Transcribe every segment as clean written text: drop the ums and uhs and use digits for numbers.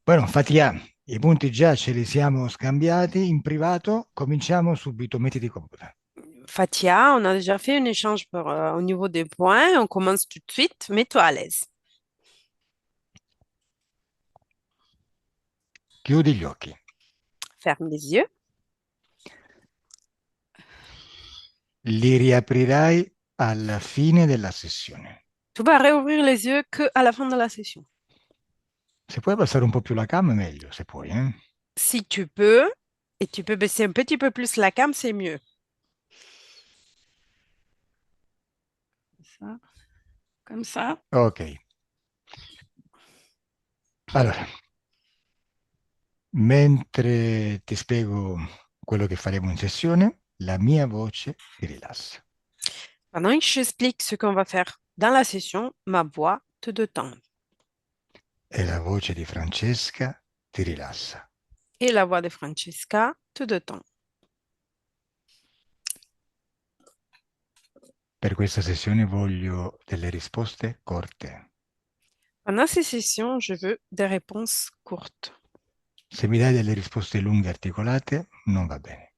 Bueno, Fatia, i punti già ce li siamo scambiati in privato, cominciamo subito, mettiti comoda. Fatia, on a déjà fait un échange au niveau des points. On commence tout de suite. Mets-toi à l'aise. Chiudi gli occhi. Ferme les yeux. Li riaprirai alla fine della sessione. Tu vas réouvrir les yeux qu'à la fin de la session. Se puoi passare un po' più la cam, meglio, se puoi, eh? Si tu peux, et tu peux baisser un petit peu plus la cam, c'est mieux. Ça, comme ça. Ok. Allora, mentre ti spiego quello che faremo in sessione, la mia voce ti rilassa Pendant que je t'explique ce qu'on va faire dans la session, ma voix te détend. e la voce di Francesca ti rilassa. Et la voix de Francesca te détend. Per questa sessione voglio delle risposte corte. Pendant ces sessions, je veux des réponses courtes. Se mi dai delle risposte lunghe e articolate, non va bene.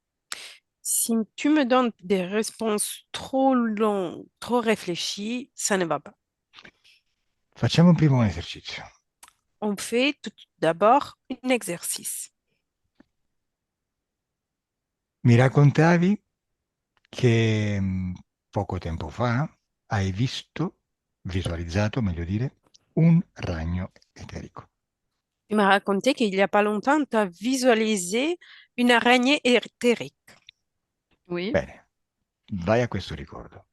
Si tu me donnes des réponses trop longues, trop réfléchies, ça ne va pas. Facciamo prima un esercizio. On fait tout d'abord un exercice. Mi raccontavi che poco tempo fa hai visualizzato, meglio dire, un ragno eterico. Tu m'as raconté qu'il n'y a pas longtemps, tu as visualisé une araignée éthérique. Oui. Bene, vai a questo ricordo.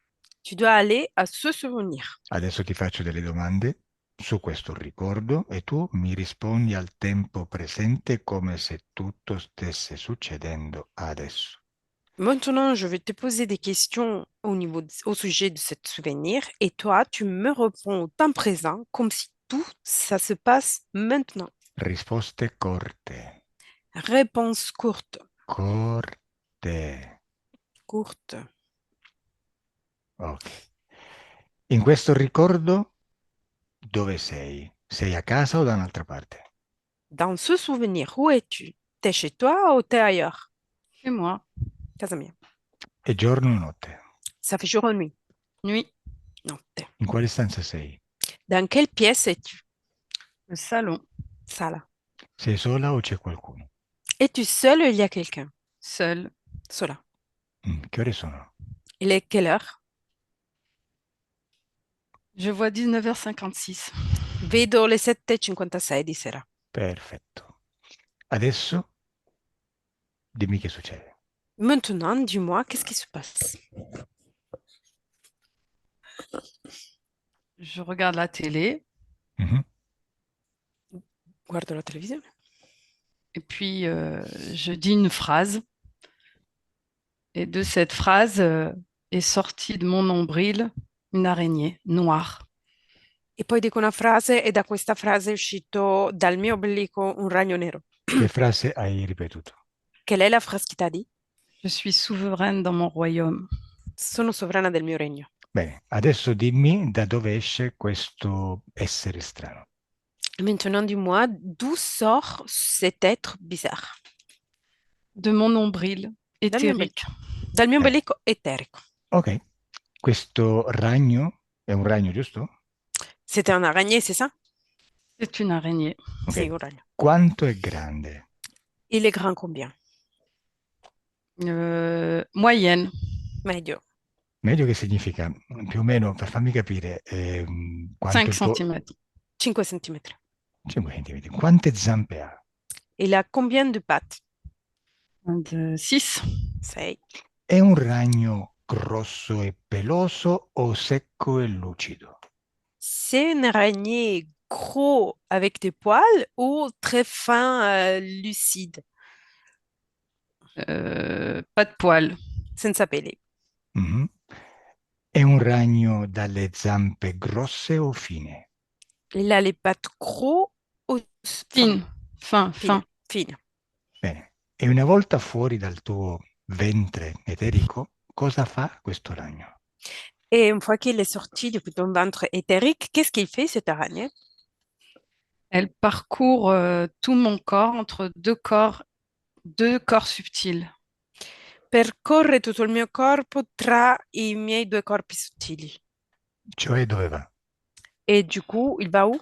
Tu dois aller à ce souvenir. Adesso ti faccio delle domande su questo ricordo e tu mi rispondi al tempo presente come se tutto stesse succedendo adesso. Maintenant, je vais te poser des questions au sujet de ce souvenir et toi, tu me réponds au temps présent comme si tout ça se passe maintenant. Risposte corte. Réponse courte. Corte. Courte. Ok. In questo ricordo dove sei? Sei a casa o da un'altra parte? Dans ce souvenir, où es-tu? T'es chez toi ou t'es ailleurs? Chez moi. Casa mia. È giorno o notte? Ça fait jour ou nuit? Nuit. Notte. In quale stanza sei? Dans quelle pièce es-tu? Le salon. Sala. Sei sola o c'è qualcuno? Es-tu seul ou il y a quelqu'un? Seul. Sola. Che ore sono? Il est quelle heure? Je vois 19h56. Vedo le 7:56 di sera. Perfetto. Adesso dimmi che succede. Maintenant, dis-moi, qu'est-ce qui se passe? Je regarde la télé Mhm. Guardo la televisione. et puis je dis une phrase. Et de cette phrase est sortie de mon nombril une araignée noire. E poi dico una frase e da questa frase è uscito dal mio ombelico un ragno nero. Che frase hai ripetuto? Qual è la frase che ti ha dit? Je suis souveraine dans mon royaume. Sono sovrana del mio regno. Bene, adesso dimmi da dove esce questo essere strano. Maintenant, dis-moi, d'où sort cet être bizarre? De mon nombril Dal mio ombelico. éthérique. Dal mio Bene. ombelico eterico. Ok, questo ragno è un ragno, giusto? C'était un araignée, c'est ça? C'est une araignée. Sì, Ok. un ragno. Quanto è grande? Il est grand combien? Moyenne. Medio. Medio che significa più o meno, per farmi capire, quanto 5 il tuo... cm. 5 centimetri. 5 centimetri. Quante zampe ha? Il a combien de pattes? 6. 6. È un ragno grosso e peloso o secco e lucido? C'est une araignée gros avec des poils ou très fin, lucide, Pas de poils. senza peli. Mhm. È un ragno dalle zampe grosse o fine? Il a les pattes gros ou fin? Fine. Fin. Fine. Fin. Fine. Bene. E una volta fuori dal tuo ventre eterico, cosa fa questo ragno? Et une fois qu'il est sorti depuis ton ventre éthérique, qu'est-ce qu'il fait, cette araignée? Elle parcourt tout mon corps entre deux corps subtils. Percorre tutto il mio corpo tra i miei due corpi sottili. Cioè dove va? E du coup, il va où?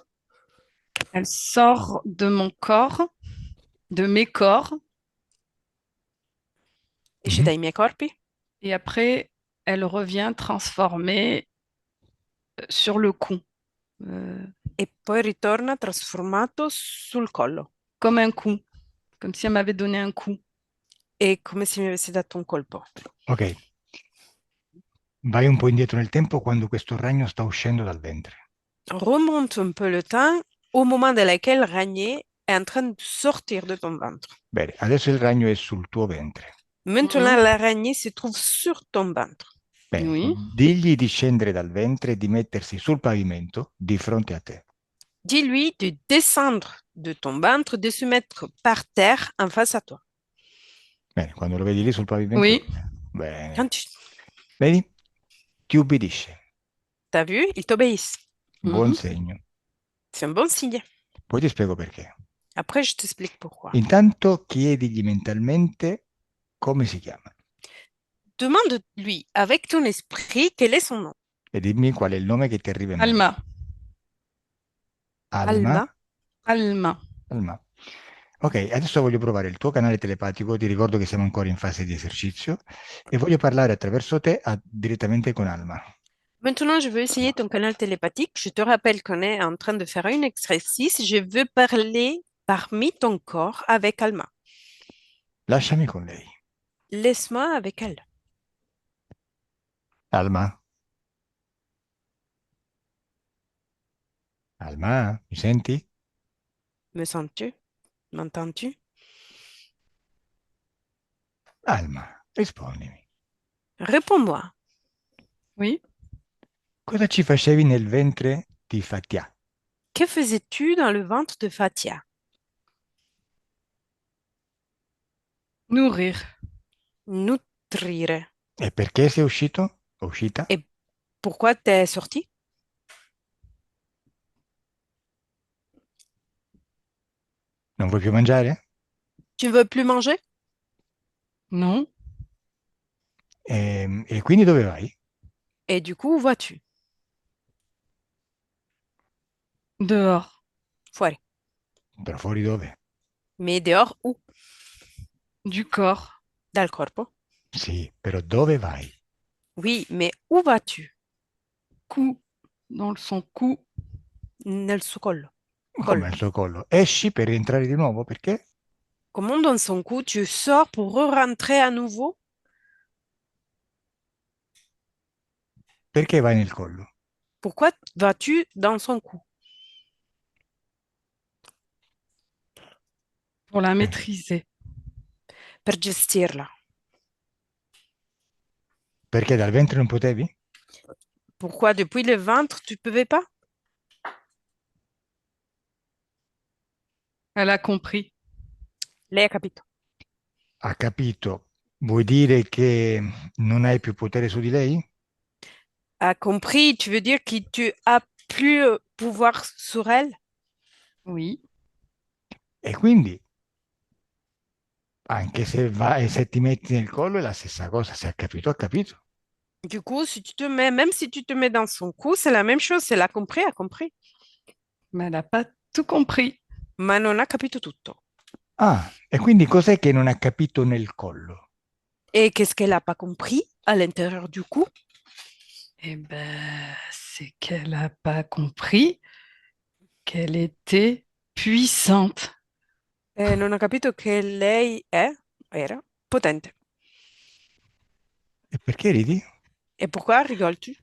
Elle sort de mon corps, de mes corps, Esce Mhm. dai miei corpi et après, elle revient transformée sur le cou, euh, e poi ritorna trasformato sul collo. comme un coup, comme si elle m'avait donné un coup. È come se mi avessi dato un colpo. Ok, vai un po' indietro nel tempo quando questo ragno sta uscendo dal ventre. Remonte un peu le temps au moment dans lequel Ragné est en train de sortir de ton ventre. Bene, adesso il ragno è sul tuo ventre. Maintenant, Mhm. l'araignée se trouve sur ton ventre. Bene, Oui. digli di scendere dal ventre e di mettersi sul pavimento di fronte a te. Dis-lui de descendre de ton ventre, de se mettre par terre en face à toi. Bene, quando lo vedi lì sul pavimento, Oui. bene. Quand tu Vedi? Ti ubbidisce. t'as vu, il t'obéissent. Buon Mhm. segno. C'est un bon signe. Poi ti spiego perché. Après, je t'explique pourquoi. Intanto chiedigli mentalmente come si chiama Demande-lui avec ton esprit quel est son nom. e dimmi qual è il nome che ti arriva in mente. Alma. Alma, Alma. Alma. Alma. Ok, adesso voglio provare il tuo canale telepatico, ti ricordo che siamo ancora in fase di esercizio e voglio parlare attraverso te direttamente con Alma. Maintenant, je veux essayer ton canal télépathique. Je te rappelle qu'on est en train de faire un exercice. Je veux parler parmi ton corps avec Alma. Lasciami con lei. Laisse-moi avec elle. Alma, Alma, mi senti? Me sens-tu? M'entends-tu? Alma, rispondimi. Réponds-moi. Oui. Cosa ci facevi nel ventre di Fatia? Que faisais-tu dans le ventre de Fatia? Nourrir. Nutrire. E perché sei uscito? O uscita? Et pourquoi t'es sorti? Non vuoi più mangiare? Tu ne veux plus manger? Non. E quindi dove vai? Et du coup, où vas-tu? Dehors. Fuori. Però fuori dove? Mais dehors, où? Du corps. Dans le corpo. Sì, però dove vai? Oui, mais où vas-tu? Cou. Dans son cou. Nel suo collo. Come Collo. al suo collo? Esci per rientrare di nuovo? Perché? Comment dans son cou, tu sors pour rentrer à nouveau? Perché vai nel collo? Pourquoi vas-tu dans son cou? Pour la Eh, maîtriser. Per gestirla. perché dal ventre non potevi? Pourquoi depuis le ventre, tu ne pouvais pas? Elle a compris. Lei ha capito. Ha capito. Vuoi dire che non hai più potere su di lei? A compris, tu veux dire que tu as plus pouvoir sur elle? Oui. E quindi, anche se vai, se ti metti nel collo è la stessa cosa. Se ha capito, ha capito. Du coup, si tu te mets, même si tu te mets dans son cou, c'est la même chose. C'est l'a compris, a compris. Mais elle n'a pas tout compris. Ma non ha capito tutto. Ah, e quindi cos'è che non ha capito nel collo? Et qu'est-ce qu'elle n'a pas compris à l'intérieur du cou? Eh ben, c'est qu'elle n'a pas compris qu'elle était puissante. Non ha capito che lei era potente. E perché ridi? Et pourquoi rigoles-tu?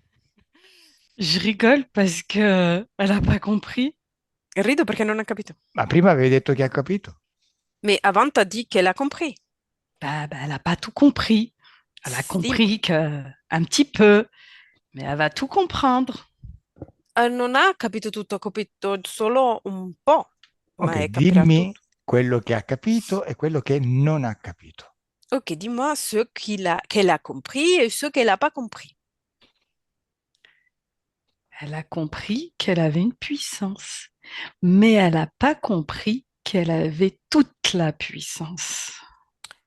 Je rigole parce que elle n'a pas compris. Rido perché non ha capito. Ma prima avevi detto che ha capito. Mais avant, t'as dit qu'elle a compris. Elle n'a pas tout compris. Elle a Si, compris que un petit peu, mais elle va tout comprendre. non ha capito tutto, ha capito solo un po', ma Ok, capirà dimmi tutto. quello che ha capito e quello che non ha capito. Ok, dis-moi ce qu'elle a compris et ce qu'elle n'a pas compris. Elle a compris qu'elle avait une puissance Mais elle n'a pas compris qu'elle avait toute la puissance.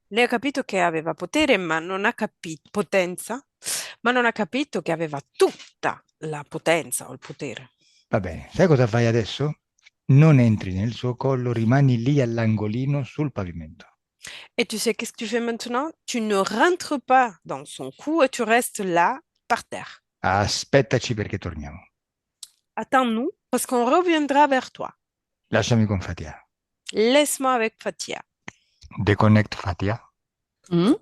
Lei ha capito che aveva potere, ma non ha capito potenza, ma non ha capito che aveva tutta la potenza o il potere. Va bene, sai cosa fai adesso? Non entri nel suo collo, rimani lì all'angolino sul pavimento. Et tu sais qu'est-ce que tu fais maintenant? Tu ne rentres pas dans son cou et tu restes là, par terre. Aspettaci perché torniamo. Attends-nous, parce qu'on reviendra vers toi. Lasciami con Fatia. Laisse-moi avec Fatia. Deconnect Fatia. Hum,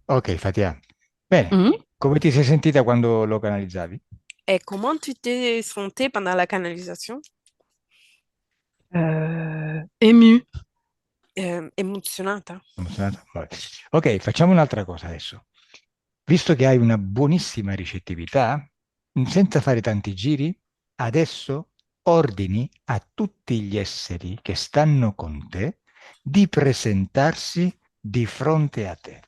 Ok, Fatia. Bene, hum. come ti sei sentita quando lo canalizzavi? Et comment tu t'es sentie pendant la canalisation? Émue. Emozionata? Emozionata? Vabbè. Ok, facciamo un'altra cosa adesso. Visto che hai una buonissima ricettività, senza fare tanti giri, adesso ordini a tutti gli esseri che stanno con te di presentarsi di fronte a te.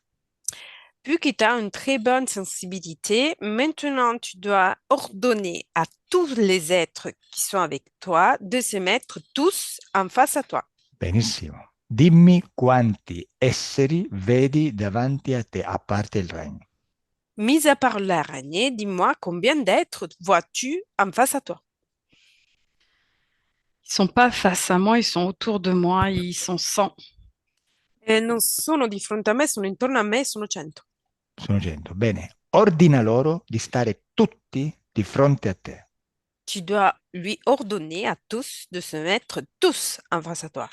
Vu que tu as une très bonne sensibilité, maintenant tu dois ordonner à tous les êtres qui sont avec toi de se mettre tous en face à toi. Benissimo. Dimmi quanti esseri vedi davanti a te, a parte il ragno. Mis à part l'araignée, dis-moi combien d'êtres vois-tu en face à toi? Ils sont pas face à moi, ils sont autour de moi, ils sont 100. Non sono di fronte a me, sono intorno a me, sono 100. Sono 100. Bene. Ordina loro di stare tutti di fronte a te. Tu dois lui ordonner à tous de se mettre tous en face à toi.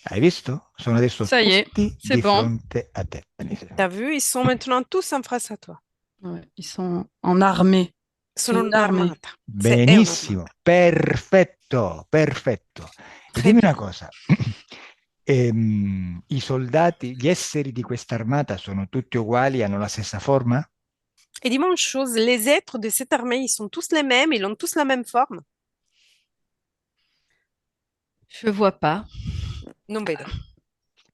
Hai visto? Sono adesso Ça y est, tutti c'est di bon. fronte a te. Benissimo. T'as vu, ils sont maintenant tous en face à toi. Ouais, ils sont en armée. Sono Une armée. un'armata. È Benissimo, un'armata. perfetto, perfetto. E Très dimmi bien. una cosa, i soldati, gli esseri di questa armata sono tutti uguali, hanno la stessa forma? Et dis-moi une chose, les êtres de cette armée, ils sont tous les mêmes, ils ont tous la même forme? Je vois pas. Non vedo.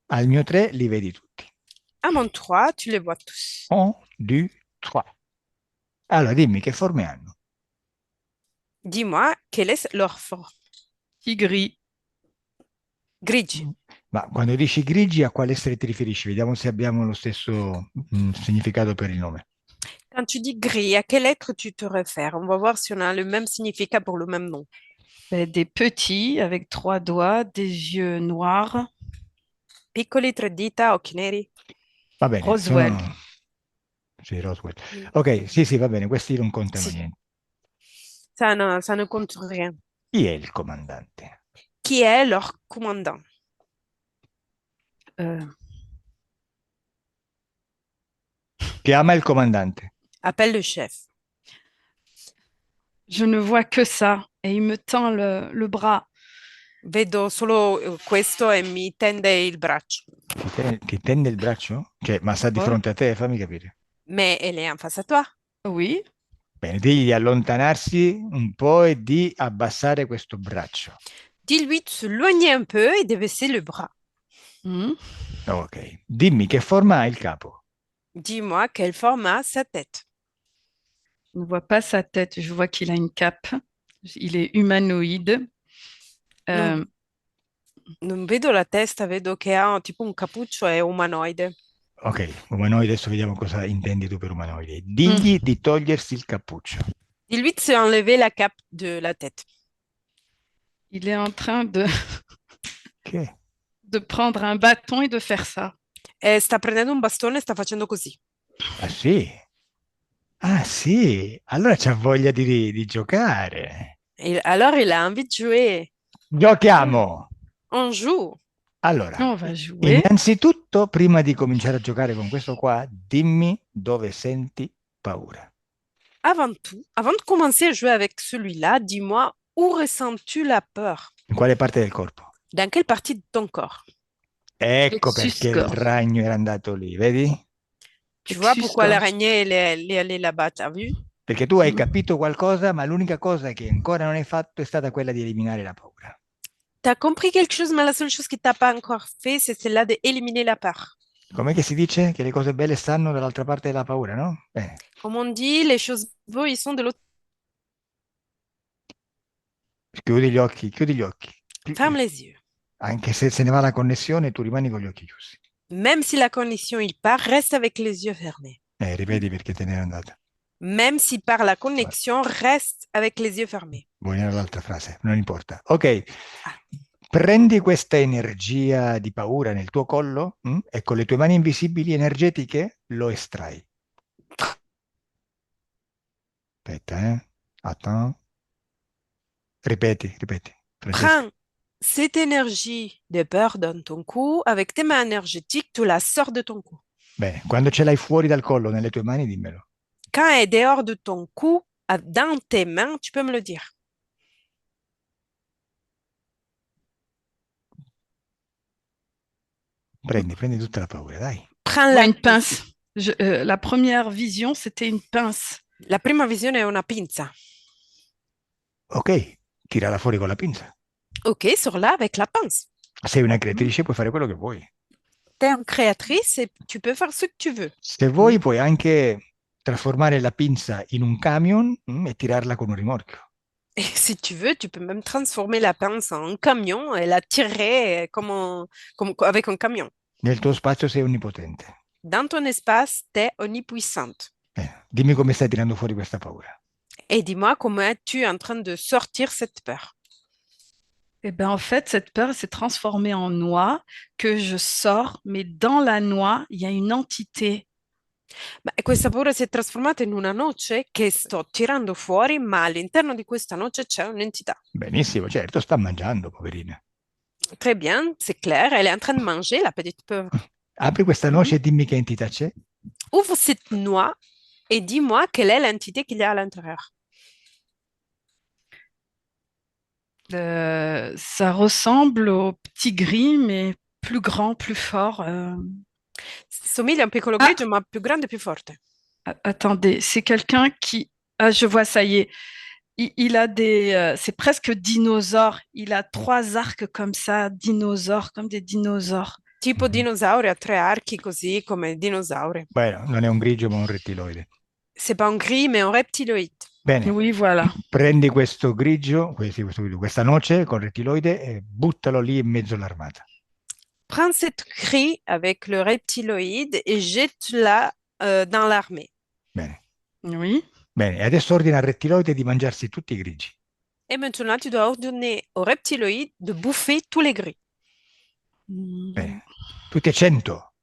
Al mio 3 li vedi tutti. À mon 3, tu les vois tous. 1, 2, 3. Allora dimmi che forme hanno. Dis-moi, quelle est leur forme? Tigri. Grigi. Ma quando dici grigi, a quale essere ti riferisci? Vediamo se abbiamo lo stesso significato per il nome. Quand tu dis gris, à quel être tu te réfères? On va voir si on a le même significat pour le même nom. Ben, des petits avec 3 doigts, des yeux noirs. Piccoli, tre dita, occhi neri. Va bene, Roswell. Sì, Roswell. Ok, sì, va bene, questi non contano Sì. niente. Ça ne compte rien. Chi è il comandante? Qui est leur commandant? Euh, Chiama il comandante. Appelle le chef. je ne vois que ça. Et il me tend le bras. Vedo solo questo e mi tende il braccio. Ti tende il braccio? Cioè, ma sta di Ouais. fronte a te, fammi capire. Mais elle est en face à toi. Oui. Bene, digli di allontanarsi un po' e di abbassare questo braccio. Dis-lui de se loigner un peu et de baisser le bras. Hmm. Ok. Dimmi che forma ha il capo. Dis-moi quelle forme a sa tête. Je ne vois pas sa tête. Je vois qu'il a une cape. Il est humanoïde. Non, non vedo la testa, vedo che ha tipo un cappuccio e umanoide. Ok, umanoide, adesso vediamo cosa intendi tu per umanoide. Hmm. Digli di togliersi il cappuccio. Dis-lui de se enlever la cape de la tête. Il est en train Che? de prendre un bâton et de faire ça. E sta prendendo un bastone e sta facendo così. Ah sì? Ah sì? Allora c'ha voglia di giocare. Et alors il a envie de jouer. Giochiamo! On joue. Allora, On va jouer. innanzitutto, prima di cominciare a giocare con questo qua, dimmi dove senti paura. Avant tout, avant de commencer à jouer avec celui-là, dis-moi où ressens-tu la peur? In quale parte del corpo? Dans quelle partie de ton corps? Ecco perché il Sus-gorge. ragno era andato lì, vedi? Tu vois pourquoi Sus-gorge. l'araignée elle est allée là-bas, t'as vu? Perché tu hai Mm. capito qualcosa, ma l'unica cosa che ancora non hai fatto è stata quella di eliminare la paura. T'as compris quelque chose, mais la seule chose que t'as pas encore fait, c'est celle-là d'éliminer la peur. Com'è che si dice che le cose belle stanno dall'altra parte della paura, no? Bene. Comme on dit, les choses beaux, ils sont de l'autre. Chiudi gli occhi, chiudi gli occhi. Ferme les yeux. Anche se se ne va la connessione, tu rimani con gli occhi chiusi. Même si la connexion il part, reste avec les yeux fermés. Ripeti perché te n'è andata. Même si part la connexion, reste avec les yeux fermés. Vuoi l'altra frase? Non importa. Ok. Prendi questa energia di paura nel tuo collo e con le tue mani invisibili energetiche lo estrai. Aspetta, Attends. Ripeti. Francesca. Prends cette énergie de peur dans ton cou, avec tes mains énergétiques, tu la sors de ton cou. Bene, quando ce l'hai fuori dal collo nelle tue mani, dimmelo. Quand elle est dehors de ton cou, dans tes mains, tu peux me le dire. Prendi tutta la paura, dai. Prends Ouais, une pince. La première vision, c'était une pince. La prima visione è una pinza. Ok, tirala fuori con la pinza. Ok, sors-la avec la pince. Sei una creatrice, puoi fare quello che vuoi. Tu es une créatrice et tu peux faire ce que tu veux. Se vuoi, puoi anche trasformare la pinza in un camion e tirarla con un rimorchio. Et si tu veux, tu peux même transformer la pince en camion et la tirer avec un camion. Nel tuo spazio sei onnipotente. Dans ton espace, tu es omnipuissante. Dimmi come stai tirando fuori questa paura. Et dis-moi comment tu es en train de sortir cette peur. Eh bien, en fait, cette peur s'est transformée en noix que je sors, mais dans la noix, il y a une entité. Questa paura si è trasformata in una noce che sto tirando fuori, ma all'interno di questa noce c'è un'entità. Benissimo, certo, sta mangiando, poverina. Très bien, c'est clair, elle est en train de manger, la petite peur. Apri questa noce e dimmi che entità c'è. Ouvre cette noix et dis-moi quelle est l'entité qu'il y a à l'intérieur. Ça ressemble au petit gris, mais plus grand, plus fort. Somiglia a un piccolo grigio, ma più grande e più forte. Attendez, c'est quelqu'un qui... Ah, je vois, ça y est. Il a des... c'est presque dinosaure. Il a 3 arcs comme ça, dinosaures, comme des dinosaures. Tipo dinosauri a 3 archi, così come dinosauri. Beh, non è un grigio, ma un rettiloide. C'est pas un gris, mais un reptiloide. Bene, Oui, voilà. prendi questo grigio, questa noce con rettiloide e buttalo lì in mezzo all'armata. Prends cette grille avec le reptiloïde et jette-la dans l'armée. Bene. Oui. Bene, e adesso ordina al rettiloide di mangiarsi tutti i grigi. Et maintenant, tu dois ordonner au reptiloïde de bouffer tous les gris. Bene. Tutti e 100.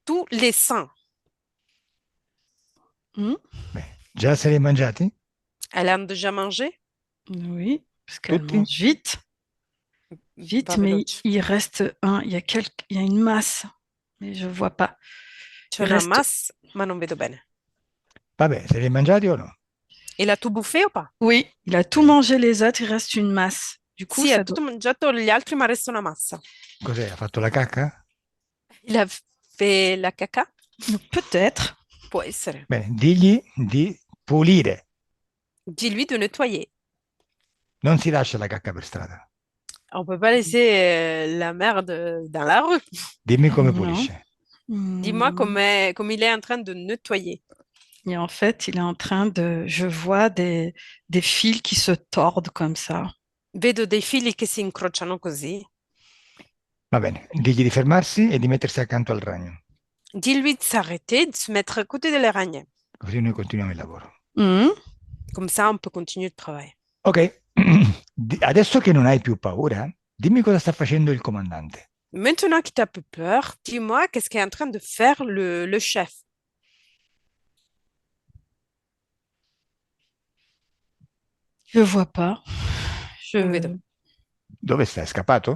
Tous les 100. Bene. Già se li hai mangiati? Elle a déjà mangé? Oui, parce qu'elle Tutti? mange vite. Vite, mais il reste un. Il y a une masse, mais je ne vois pas. C'è una masse, ma non vedo bene. Vabbè, se li hai mangiati o no? Il a tout bouffé ou pas? Oui, il a tout mangé les autres, il reste une masse. Du coup, Sì, ha tutto mangiato gli altri, ma resta una massa. Cos'è? Ha fatto la cacca? Il a fait la caca? Peut-être. Può essere. Bene, digli di pulire. Dis-lui de nettoyer. Non si lascia la cacca per strada. On peut pas laisser la merde dans la rue. Dimmi come No. pulisce. Dis-moi comme il est en train de nettoyer. Et en fait, il est en train de... Je vois des fils qui se tordent comme ça. Vedo dei fili che si incrociano così. Va bene, digli di fermarsi e di mettersi accanto al ragno. Dis-lui de s'arrêter, de se mettre à côté de l'araignée. Così noi continuiamo il lavoro. Comme ça, on peut continuer de travailler. Ok, adesso che non hai più paura, dimmi cosa sta facendo il comandante. Maintenant que tu as peu peur, dis-moi qu'est-ce qu'est en train de faire le chef. Je vois pas. Non vedo. Dove stai? È scappato?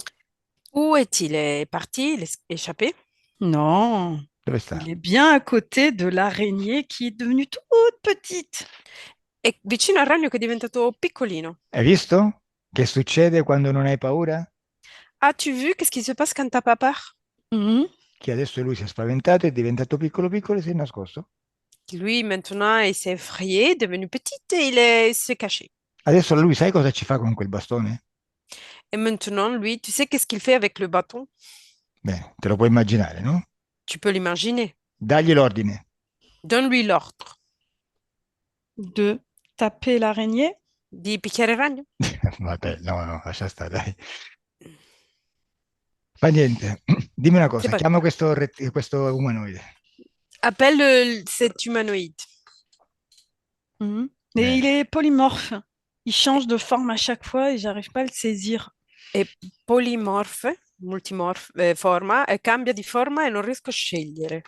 Où est-il? Est parti? Il est échappé? Non. Dove sta? Il est bien à côté de l'araignée qui est devenue toute petite. È vicino al ragno che è diventato piccolino. Hai visto? Che succede quando non hai paura? As-tu vu qu'est-ce qui se passe quand t'as pas peur? Che adesso lui si è spaventato, è diventato piccolo piccolo e si è nascosto. Lui, maintenant, il s'est effrayé, est devenu petit et il s'est caché. Adesso lui sai cosa ci fa con quel bastone? Et maintenant, lui, tu sais qu'est-ce qu'il fait avec le bâton? Beh, te lo puoi immaginare, no? Tu peux l'imaginer. Dagli l'ordine. Donne-lui l'ordre. De taper l'araignée. Di picchiare il ragno. Vabbè, no, lascia stare, dai. Fa niente. Dimmi una C'est cosa, pas chiama grave. questo umanoide. Appelle cet humanoïde. Mhm. Et il Bene. est polymorphe. Il change de forme à chaque fois et j'arrive pas à le saisir. È polimorfe, multimorf, forma, e cambia di forma e non riesco a scegliere.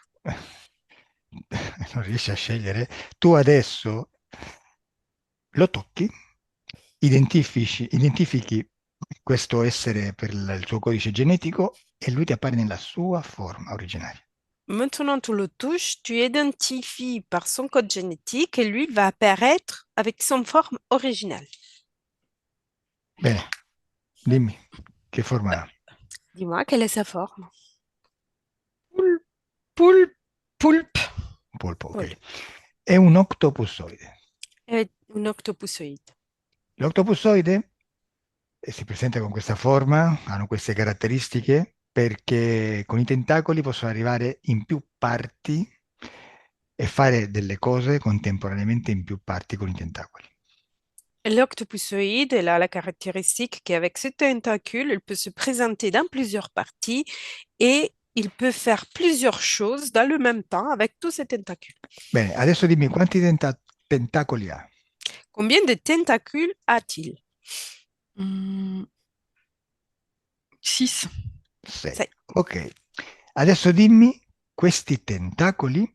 Non riesci a scegliere. Tu adesso lo tocchi, identifichi questo essere per il suo codice genetico e lui ti appare nella sua forma originaria. Maintenant, tu le touches, tu identifies par son code génétique et lui il va apparaître avec son forme originale. Bene, dimmi, che forma ha? Dis-moi, quelle est sa forme? Poulpe, poulpe, poulpe. Un polpo, ok. Paul. È un octopussoide. È un octopusoide. L'octopussoide si presenta con questa forma, hanno queste caratteristiche perché con i tentacoli possono arrivare in più parti e fare delle cose contemporaneamente in più parti con i tentacoli. L'octopusoïde, elle a la caractéristique qu'avec ses tentacules, il peut se présenter dans plusieurs parties et il peut faire plusieurs choses dans le même temps avec tous ses tentacules. Bene, adesso dimmi quanti tentacoli ha? Combien de tentacules a-t-il? 6. 6. Sei. Ok. Adesso dimmi questi tentacoli,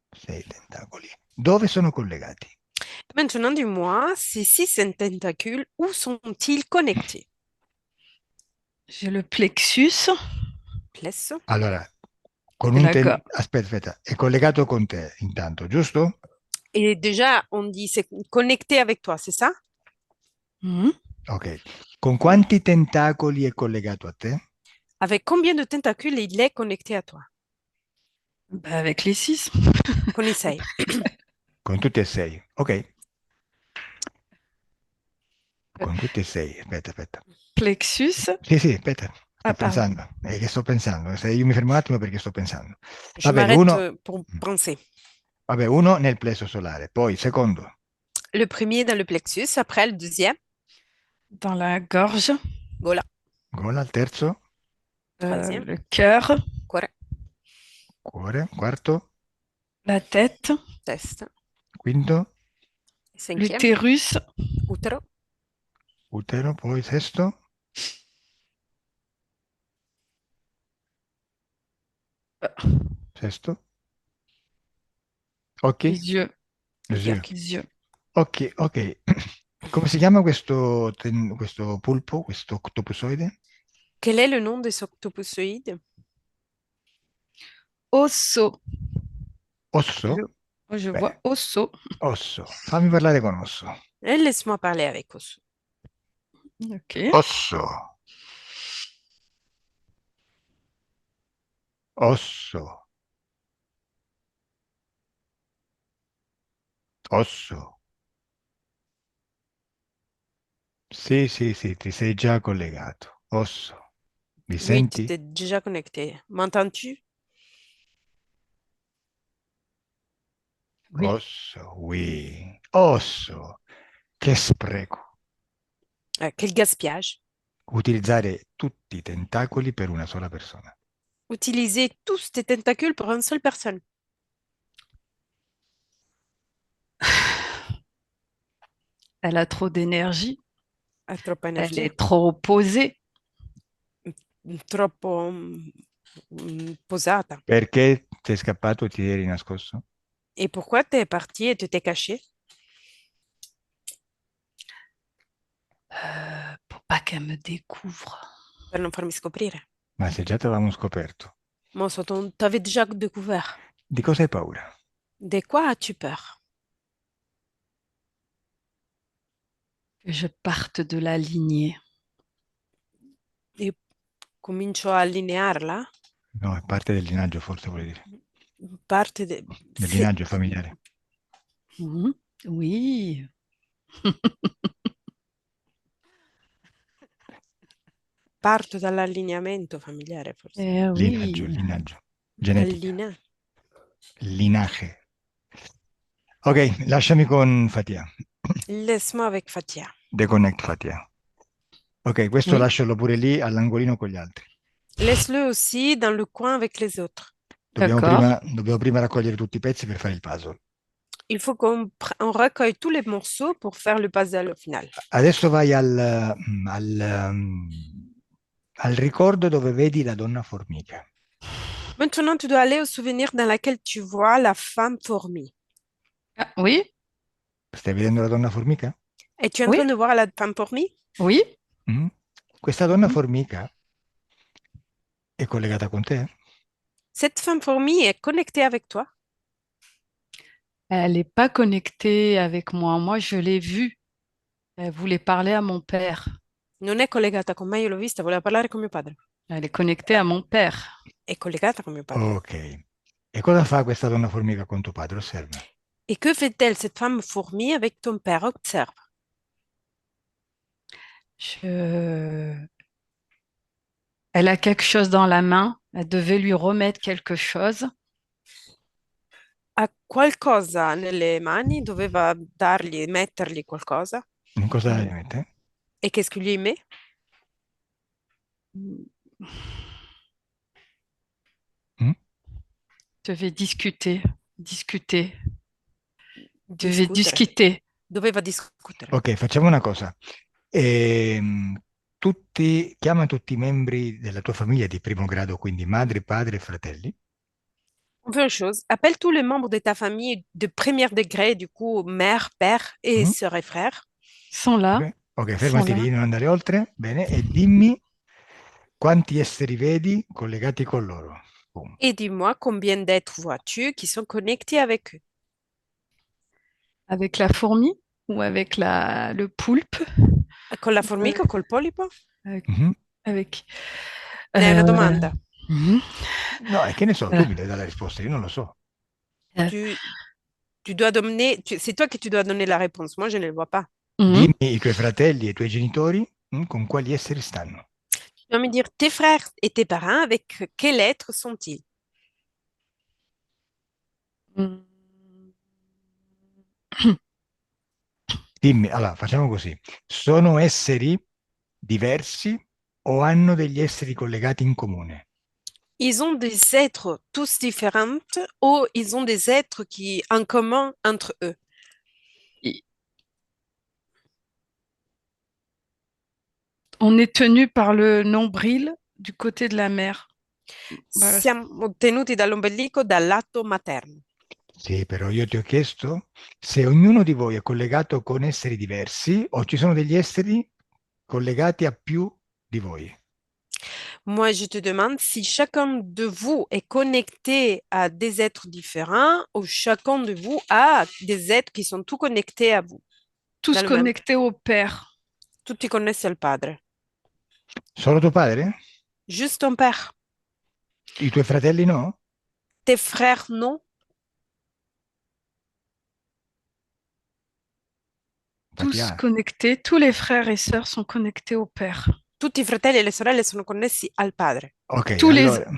6 tentacoli, dove sono collegati? Maintenant, dis-moi, ces six tentacules, où sont-ils connectés? J'ai le plexus Pless. Allora, con et un la gorge. aspetta, è collegato con te intanto, giusto? Et déjà, on dit c'est connecté avec toi, c'est ça? Mhm. Ok. Con quanti tentacoli è collegato a te? Avec combien de tentacules il est connecté à toi? Bah, avec les 6. Con i sei. Con tutti e 6. Ok. Con tutti e 6. Aspetta. Plexus. Sì, aspetta. Sto Ah, pardon. pensando. È che sto pensando. Se io mi fermo un attimo perché sto pensando. Je Vabbè, m'arrête uno, pour penser. vabbè, uno nel plesso solare. Poi, secondo, Le premier dans le plexus, après le deuxième, Dans la gorge. voilà. gola, il terzo, Troisième, Le cœur. cuore, cuore, quarto, La tête. testa. quinto, Cinquième, L'utérus. utero. utero, poi sesto, sesto, occhi, Les yeux. les Gli yeux. occhi. Les yeux. Occhi, ok. Come si chiama questo pulpo, questo octopusoide? Quel est le nom des octopusoïdes? Osso. Osso? Je Bene, vois osso. osso. Fammi parlare con osso. Et laisse-moi parler avec Osso. Ok. Osso, osso, osso. Sì, ti sei già collegato. Osso. Mi Oui, tu senti? t'es déjà connecté. M'entends-tu? Oui. Osso, oui. Osso. Che spreco. Quel gaspillage. Utilizzare tutti i tentacoli per una sola persona. Utiliser tous tes tentacules pour une seule personne. Elle a trop d'énergie. Troppa Elle energia. est trop posée. Troppo posata. Perché sei scappato e ti eri nascosto? Et pourquoi t'es parti et tu t'es caché? Pour pas qu'elle me découvre. Per non farmi scoprire. Ma se già ti avevamo scoperto, Mon t'avais déjà découvert. di cosa hai paura? De quoi as-tu peur? Que je parte de la lignée. E comincio a allinearla? No, è parte del linaggio, forse vuoi dire. Parte de... Del se- linaggio familiare. Mhm. Oui. Parto dall'allineamento familiare, forse. Linaggio, Oui. linaggio. Genetica. Allina. Linaje. Ok, lasciami con Fatia. Laisse-moi avec Fatia. Deconnect Fatia. Ok, questo Oui. lascialo pure lì all'angolino con gli altri. Laisse-le aussi dans le coin avec les autres. D'accord. Dobbiamo prima raccogliere tutti i pezzi per fare il puzzle. Il faut on recueille tous les morceaux pour faire le puzzle au final. Adesso vai al ricordo dove vedi la donna formica. Maintenant, tu dois aller au souvenir dans lequel tu vois la femme fourmi. Ah, oui, Stai vedendo la donna formica? Et tu es en oui, train de voir la femme fourmi? oui. Mm? Questa donna Mhm. formica è collegata con te? Cette femme fourmi est connectée avec toi. Elle n'est pas connectée avec moi. Moi, je l'ai vue. Elle voulait parler à mon père. Non è collegata con me, io l'ho vista, voleva parlare con mio padre. Elle est connectée à mon père. È collegata con mio padre. Ok. E cosa fa questa donna formica con tuo padre? Osserva. Et que fait-elle, cette femme fourmi, avec ton père? Observe. Je- Elle a quelque chose dans la main. Elle devait lui remettre quelque chose. Ha qualcosa nelle mani, doveva mettergli qualcosa. In cosa Euh, gli mette? Et qu'est-ce qu'il lui met? Mm? Devait discuter, discuter, devait Discutere. discuter. Doveva discutere. Ok, facciamo una cosa. Chiama tutti i membri della tua famiglia di primo grado, quindi madre, padre e fratelli. On fait une chose. Appelle tous les membres de ta famille de premier degré, du coup, mère, père et Mm? sœurs et frères. Ils sont là, Ok, ok, ils sont fermati là. lì, non andare oltre. Bene, e dimmi quanti esseri vedi collegati con loro. Boom. Et dis-moi combien d'êtres vois-tu qui sont connectés avec eux? Avec la fourmi ou avec le poulpe. Con la formica o col polipo? Avec, Mhm. avec, È una euh, domanda. mhm. No, e che ne so, tu Euh, mi devi dare la risposta, io non lo so. euh, Tu, tu dois donner, c'est toi qui tu dois donner la réponse. Moi, je ne le vois pas. mhm. Dimmi i tuoi fratelli e i tuoi genitori, con quali esseri stanno. Tu vas me dire tes frères et tes parents, avec quel être sont-ils? Mhm. Dimmi, allora, facciamo così. Sono esseri diversi o hanno degli esseri collegati in comune? Ils ont des êtres tous différents ou ils ont des êtres qui en commun entre eux. On est tenu par le nombril du côté de la mère. Voilà. Siamo tenuti dall'ombelico dal lato materno. Sì, però io ti ho chiesto se ognuno di voi è collegato con esseri diversi o ci sono degli esseri collegati a più di voi. Moi, je te demande si chacun de vous est connecté à des êtres différents ou chacun de vous a des êtres qui sont tous connectés à vous, Tous dans le même. connectés au père. Tutti connessi al padre. Solo tuo padre? Juste ton père. I tuoi fratelli no? Tes frères, non. Infatti, Tous connectés. Tous les frères et sœurs sont connectés au père. Tutti i fratelli e le sorelle sono connessi al padre ok, Tous allora,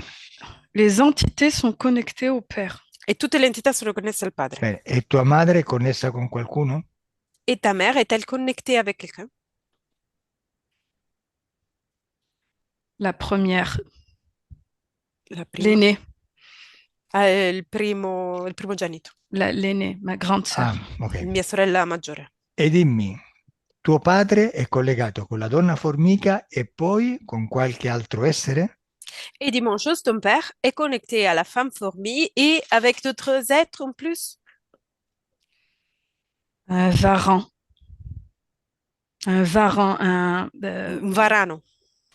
les entités sont connectées au père. e tutte le entità sono connesse al padre. bene, e tua madre è connessa con qualcuno? Et ta mère est-elle connectée avec quelqu'un? La première, La prima. l'aînée, Il primogenito, l'aînée, ma grande Ah, sœur. ok. mia sorella maggiore. E dimmi, tuo padre è collegato con la donna formica e poi con qualche altro essere? Et dimanche, ton père est connecté à la femme fourmi et avec d'autres êtres en plus. Un varan. Un varan, Un varano.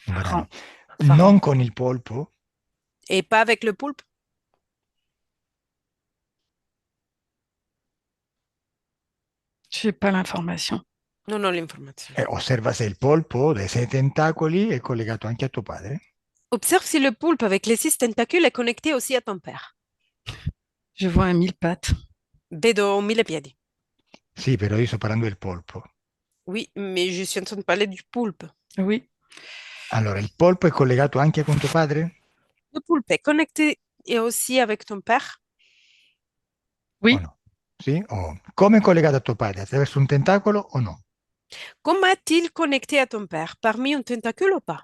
Un varano. Varan. Non con il polpo? Et pas avec le poulpe. Je n'ai pas l'information. Non ho l'informazione. Osserva se il polpo dai 6 tentacoli è collegato anche a tuo padre. Observe si le poulpe avec les 6 tentacules est connecté aussi à ton père. Je vois un mille pattes. Vedo 1000 piedi. Sì, però io sto parlando del polpo. Oui, mais je suis en train de parler du poulpe. Oui. Allora, il polpo è collegato anche con tuo padre? Le poulpe est connecté et aussi avec ton père. Oui. O no? Sì? Come è collegato a tuo padre? Attraverso un tentacolo o no? Comment est-il connecté à ton père? Parmi un tentacule ou pas?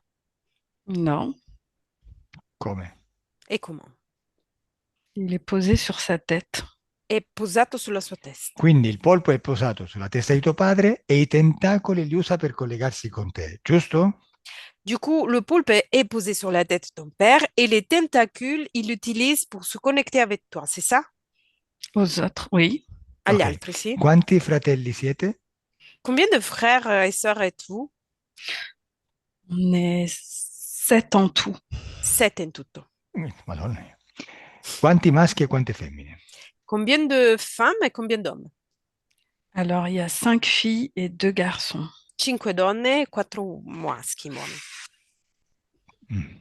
Non. Come? E comment? Il est posé sur sa tête. È posato sulla sua testa. Quindi il polpo è posato sulla testa di tuo padre e i tentacoli li usa per collegarsi con te, giusto? Du coup, le poulpe est posé sur la tête de ton père et les tentacules, il l'utilise pour se connecter avec toi, c'est ça? Aux autres, oui. Agli Ok. altri, sì. Quanti fratelli siete? Combien de frères et sœurs êtes-vous? On est 7 en tout. 7 in tutto. Madonna mia. Quanti maschi e quante femmine? Combien de femmes et combien d'hommes? Alors, il y a 5 filles et 2 garçons. 5 donne e 4 maschi, buono. Mm.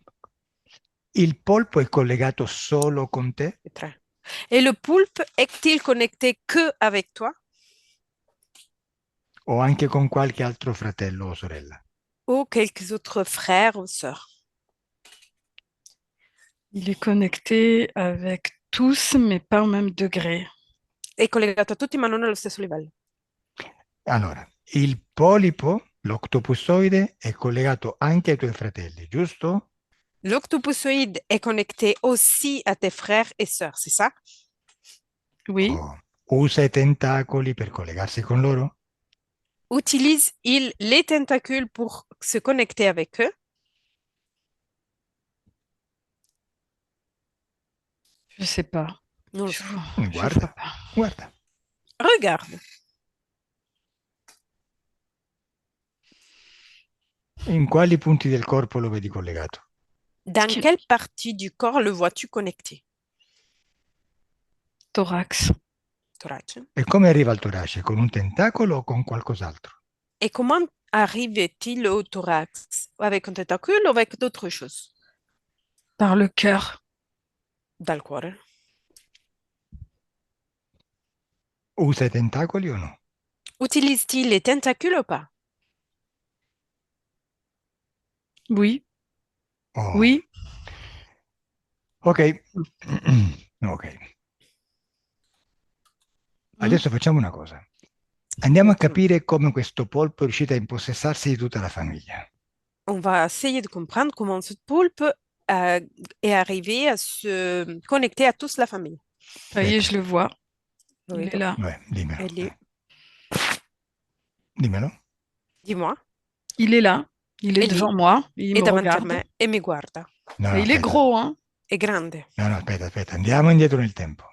Il polpo è collegato solo con te? Et 3. Et le poulpe est-il connecté que avec toi O anche con qualche altro fratello o sorella? ou quelques autres frères ou sœurs? Il est connecté avec tous, mais pas au même degré. È collegato a tutti ma non allo stesso livello. Allora, il polipo, l'octopusoide, è collegato anche ai tuoi fratelli, giusto? L'octopusoïde est connecté aussi à tes frères et sœurs, c'est ça? Oui, Usa i tentacoli per collegarsi con loro? Utilise-il les tentacules pour se connecter avec eux? je sais pas. Non lo Je, so. je vois Guarda, pas. guarda. Regarde. In quali punti del corpo lo vedi collegato? Dans Qui- quelle partie du corps le vois-tu connecté? Thorax. Thorace. E come arriva al torace? Con un tentacolo o con qualcos'altro? Et comment arrive-t-il au thorax? Avec un tentacule ou avec d'autres choses? Par le cœur. Dal cuore. Usa i tentacoli o no? Utilise-t-il les tentacules ou pas? Oui, Oh. oui. Ok. Ok. Adesso facciamo una cosa. Andiamo a capire come questo polpo è riuscito a impossessarsi di tutta la famiglia. On va essayer de comprendre comment ce poulpe est arrivé à se connecter à tous la famille. Ça y est, je le vois. Lo Il est vedo. là. Vabbè, dimmelo. È lì. Dimmelo. Dis-moi. Il est là. Il est È lì. devant moi. Il È me davanti a regarde. me e mi guarda. No, Et no, il est aspetta. gros, hein? È grande. No, aspetta. Andiamo indietro nel tempo.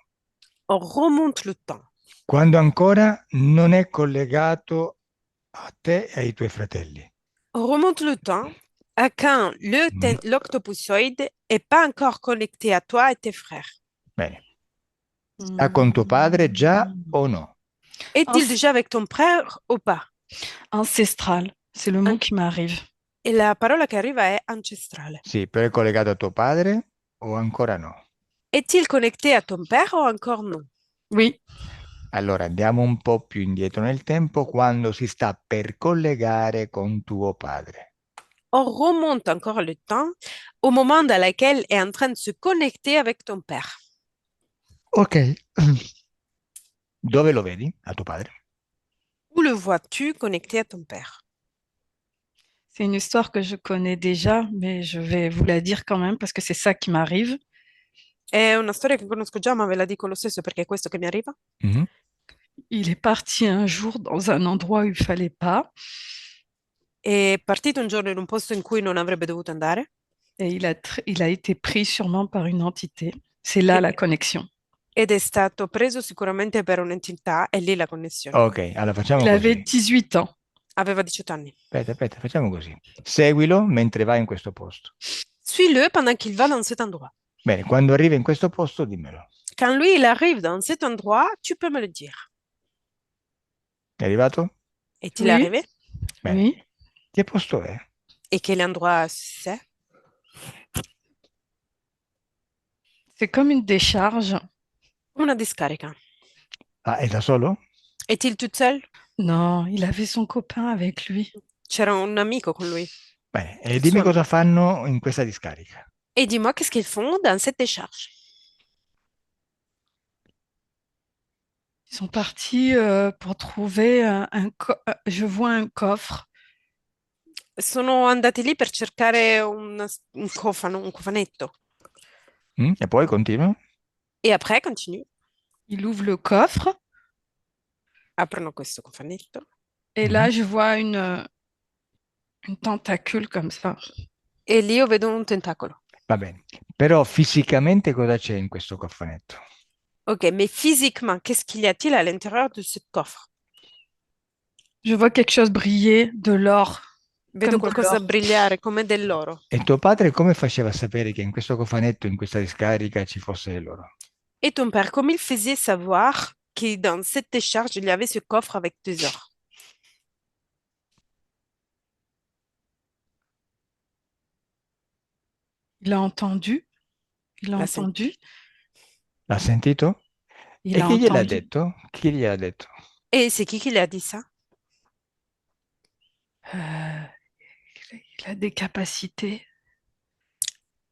On remonte le temps. Quando ancora non è collegato a te e ai tuoi fratelli. On remonte le temps à quand l'octopusoïde n'est pas encore connecté à toi et tes frères. Bene. Sta con tuo padre già o no? Est-il déjà avec ton frère ou pas? Ancestral. C'est le mot qui m'arrive. E la parola che arriva è ancestrale. Sì, però è collegato a tuo padre o ancora no? Est-il connecté à ton père ou encore non? Oui. Allora andiamo un po' più indietro nel tempo quando si sta per collegare con tuo padre. On remonte encore le temps au moment dans lequel est en train de se connecter avec ton père. Ok. Dove lo vedi a tuo padre? Où le vois-tu connecté à ton père? C'est une histoire que je connais déjà, mais je vais vous la dire quand même parce que c'est ça qui m'arrive. È una storia che conosco già, ma ve la dico lo stesso perché è questo che mi arriva. Mhm. Il est parti un jour dans un endroit où il fallait pas È partito un giorno in un posto in cui non avrebbe dovuto andare et il a été pris sûrement par une entité. C'est là la connexion. ed è stato preso sicuramente per un'entità e lì la connessione. Ok, allora facciamo Il avait così. 18 ans. Aveva 18 anni. Aspetta, facciamo così. Seguilo mentre vai in questo posto. Suis-le pendant qu'il va dans cet endroit. Bene, quando arrivi in questo posto, dimmelo. Quand lui, il arrive dans cet endroit, tu peux me le dire. È arrivato? Est-il Oui. arrivé? Bene. Oui. Che posto è? Et quel endroit c'est? C'est comme une décharge. Una discarica. Ah, è da solo? Est-il tout seul? Non, il avait son copain avec lui. C'era un amico con lui. Bene, e dimmi cosa fanno in questa discarica. Et dis-moi, qu'est-ce qu'ils font dans cette décharge? Ils sont partis pour trouver je vois un coffre. Sono andati lì per cercare un cofano, un cofanetto. E poi continua. Et après, continue. Il ouvre le coffre Aprono questo cofanetto. et Mhm. là, je vois une tentacule comme ça. E lì io vedo un tentacolo. Va bene. Però fisicamente cosa c'è in questo cofanetto? Ok, mais physiquement, qu'est-ce qu'il y a-t-il à l'intérieur de ce coffre? Je vois quelque chose briller, de l'or, Vedo comme de qualcosa l'or. brillare come dell'oro. E tuo padre come faceva a sapere che in questo cofanetto, in questa discarica, ci fosse dell'oro? Et ton père, comme il faisait savoir que dans cette décharge, il y avait ce coffre avec des ors? Il a entendu, il a L'ha sen- entendu, L'ha sentito? il E a chi gliel'ha entendu. detto? Chi gliel'ha detto? Et c'est qui lui a dit ça? Euh, il a des capacités.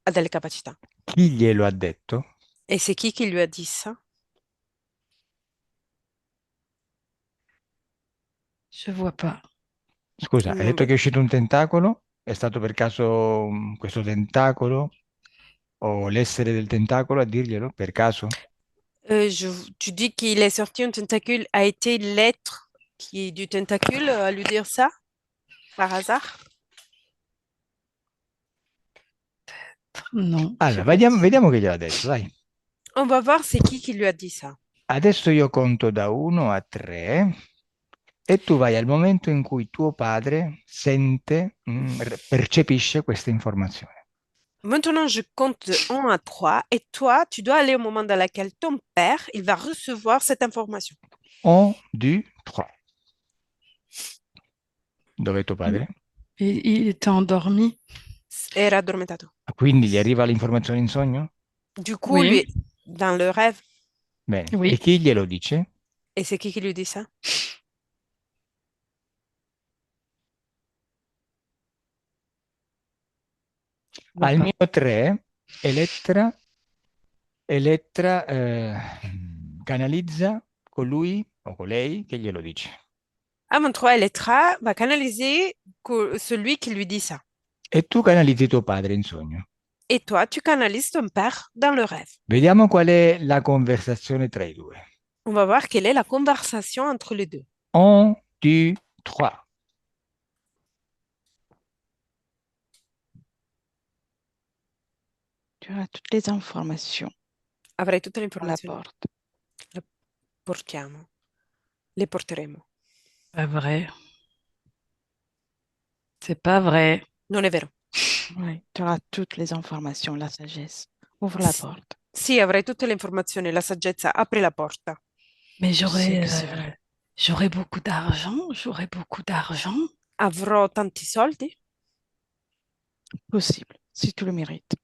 Ha delle capacità. Chi glielo ha detto? Et c'est qui lui a dit ça? Je vois pas. Scusa, hai Non detto che è vedo. uscito un tentacolo? È stato per caso questo tentacolo o l'essere del tentacolo a dirglielo per caso? Tu dis qu'il est sorti un tentacule. A été l'être qui est du tentacule à lui dire ça, par hasard? Non, Allora, c'est pas dit. vediamo che gliel'ha detto, dai. On va voir c'est qui lui a dit ça. Adesso io conto da 1 a 3 e tu vai al momento in cui tuo padre sente, percepisce questa informazione. Maintenant, je compte de 1 à 3 et toi, tu dois aller au moment dans lequel ton père, il va recevoir cette information. 1, 2, 3. Dov'è tuo padre? Il était endormi. Era addormentato. Quindi gli arriva l'informazione in sogno? Du coup, Oui, lui, dans le rêve, Bene. E oui. chi glielo dice? et c'est qui lui dit ça? Je vois Al pas. mio 3, Elettra canalizza colui o colei che glielo dice. À mon 3, Elettra va canaliser celui qui lui dit ça. E tu canalizzi tuo padre in sogno. Et toi, tu canalises ton père dans le rêve. Vediamo qual è la conversazione tra i due. On va voir quelle est la conversation entre les deux. 1, 2, 3. Tu as toutes les informations Avrai tutte le à la informazioni. porte. Le portiamo. Le porteremo. Pas vrai. C'est pas vrai. Non è vero. Oui, tu auras toutes les informations, la sagesse. Ouvre la porte. Sì, avrai tutte le informazioni. La saggezza, apri la porta. Mais Je sais que c'est vrai. j'aurais beaucoup d'argent. J'aurais beaucoup d'argent. Avrò tanti soldi? Possible, si tu le mérites.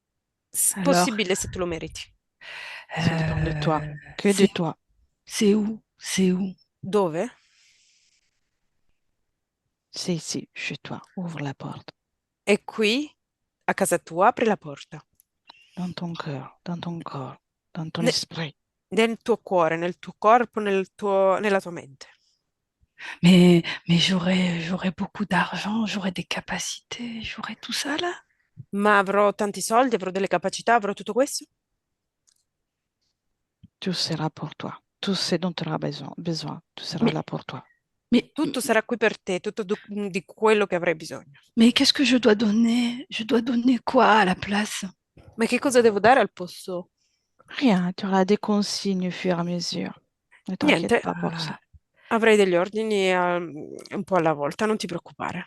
Alors, Possibile se tu lo meriti. Ça dépend de toi, que de c'est toi. c'est où? C'est où? Dove? C'est ici, chez toi. Ouvre la porte. È qui, a casa tua, apri la porta. Dans ton cœur, dans ton corps, dans ton Ne- esprit. Nel tuo cuore, nel tuo corpo, nella tua mente. Mais j'aurais beaucoup d'argent. J'aurais des capacités. J'aurais tout ça là. Ma avrò tanti soldi, avrò delle capacità, avrò tutto questo? Tout sera pour toi. Tout ce dont tu auras besoin, tout sera Mais là pour toi. mais Tutto sarà qui per te, tutto di quello che avrai bisogno. mais qu'est-ce que je dois donner? Je dois donner quoi à la place? Ma che cosa devo dare al posto? Rien, tu auras des consignes au fur et à mesure. Ne t'inquiète Niente, pas pour ça. avrai degli ordini un po' alla volta, non ti preoccupare.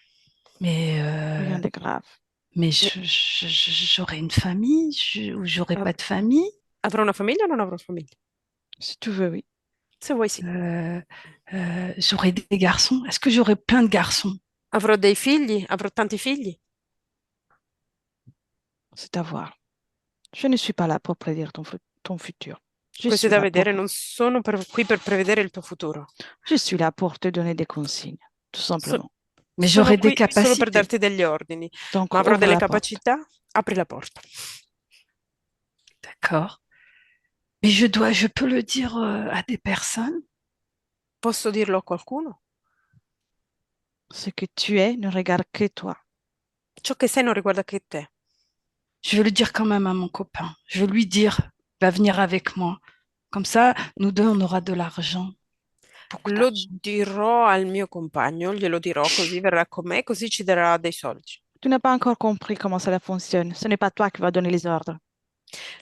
Mais Rien de grave. mais Ne- j'aurais une famille ou j'aurais av- pas de famille? Avrò una famiglia o non avrò famiglia? Si tu veux, oui. Se vuoi sì. Euh, j'aurais des garçons. Est-ce que j'aurais plein de garçons? Avrò dei figli? Avrò tanti figli? C'est à voir. Je ne suis pas là pour prédire ton futur. Je Questo è suis da là vedere, non sono qui per prevedere il tuo futuro. je suis là pour te donner des consignes, tout simplement. Mais Sono j'aurais des qui solo per capacités. darti degli ordini, Donc, ma avrò ouvre delle la porte. capacità? Apri la porta. D'accord. Mais je peux le dire à des personnes. Posso dirlo a qualcuno? Ce que tu es ne regarde que toi. Ciò che sei non riguarda che te. Je vais le dire quand même à mon copain. Je vais lui dire, va venir avec moi. Comme ça, nous deux, on aura de l'argent. Beaucoup Lo d'argent. dirò al mio compagno, glielo dirò così verrà con me, così ci darà dei soldi. Tu n'as pas encore compris comment cela fonctionne. Ce n'est pas toi qui vas donner les ordres.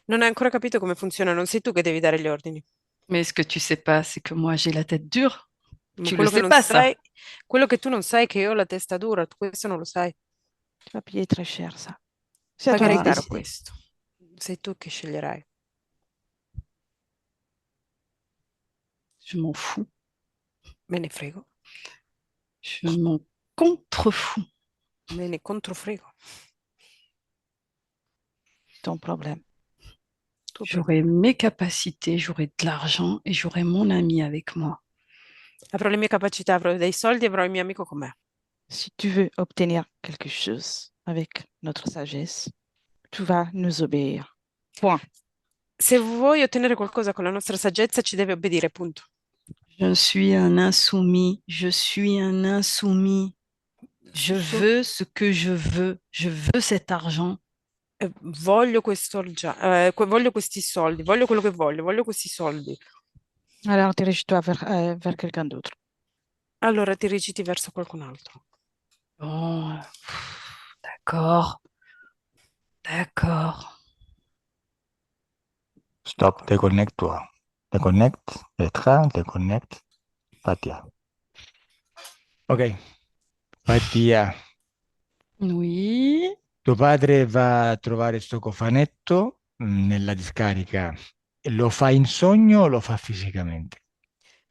Non hai ancora capito come funziona, non sei tu che devi dare gli ordini. Mais ce que tu sais pas, c'est que moi, j'ai la tête dure. Ma Tu le quello che sais non pas, ça. sai, quello che tu non sai è che io ho la testa dura, tu questo non lo sai. Tu vas payer très cher, ça. C'est à toi de Pagherai Ah, caro décider. questo. Sei tu che sceglierai. je m'en fous. Me ne frego, Je m'en contrefous. me ne controfrego. Ton problème. Tuo J'aurai problema. mes capacités, j'aurai de l'argent et j'aurai mon ami avec moi. Avrò le mie capacità, avrò dei soldi, avrò il mio amico con me. Si tu veux obtenir quelque chose avec notre sagesse, tu vas nous obéir. Point. Se vuoi ottenere qualcosa con la nostra saggezza, ci devi obbedire, punto. Je suis un insoumis. Je suis un insoumis. Je So- veux ce que je veux. Je veux cet argent. voglio voglio questi soldi, voglio quello che voglio questi soldi. Alors dirige-toi vers quelqu'un d'autre. Allora ti reciti verso qualcun altro. Bon, d'accord, d'accord. Stop, déconnecte-toi. Déconnecte, Petra, déconnecte, Fatia. Ok, Fatia, Oui, tuo padre va a trovare sto cofanetto nella discarica. Lo fa in sogno o lo fa fisicamente?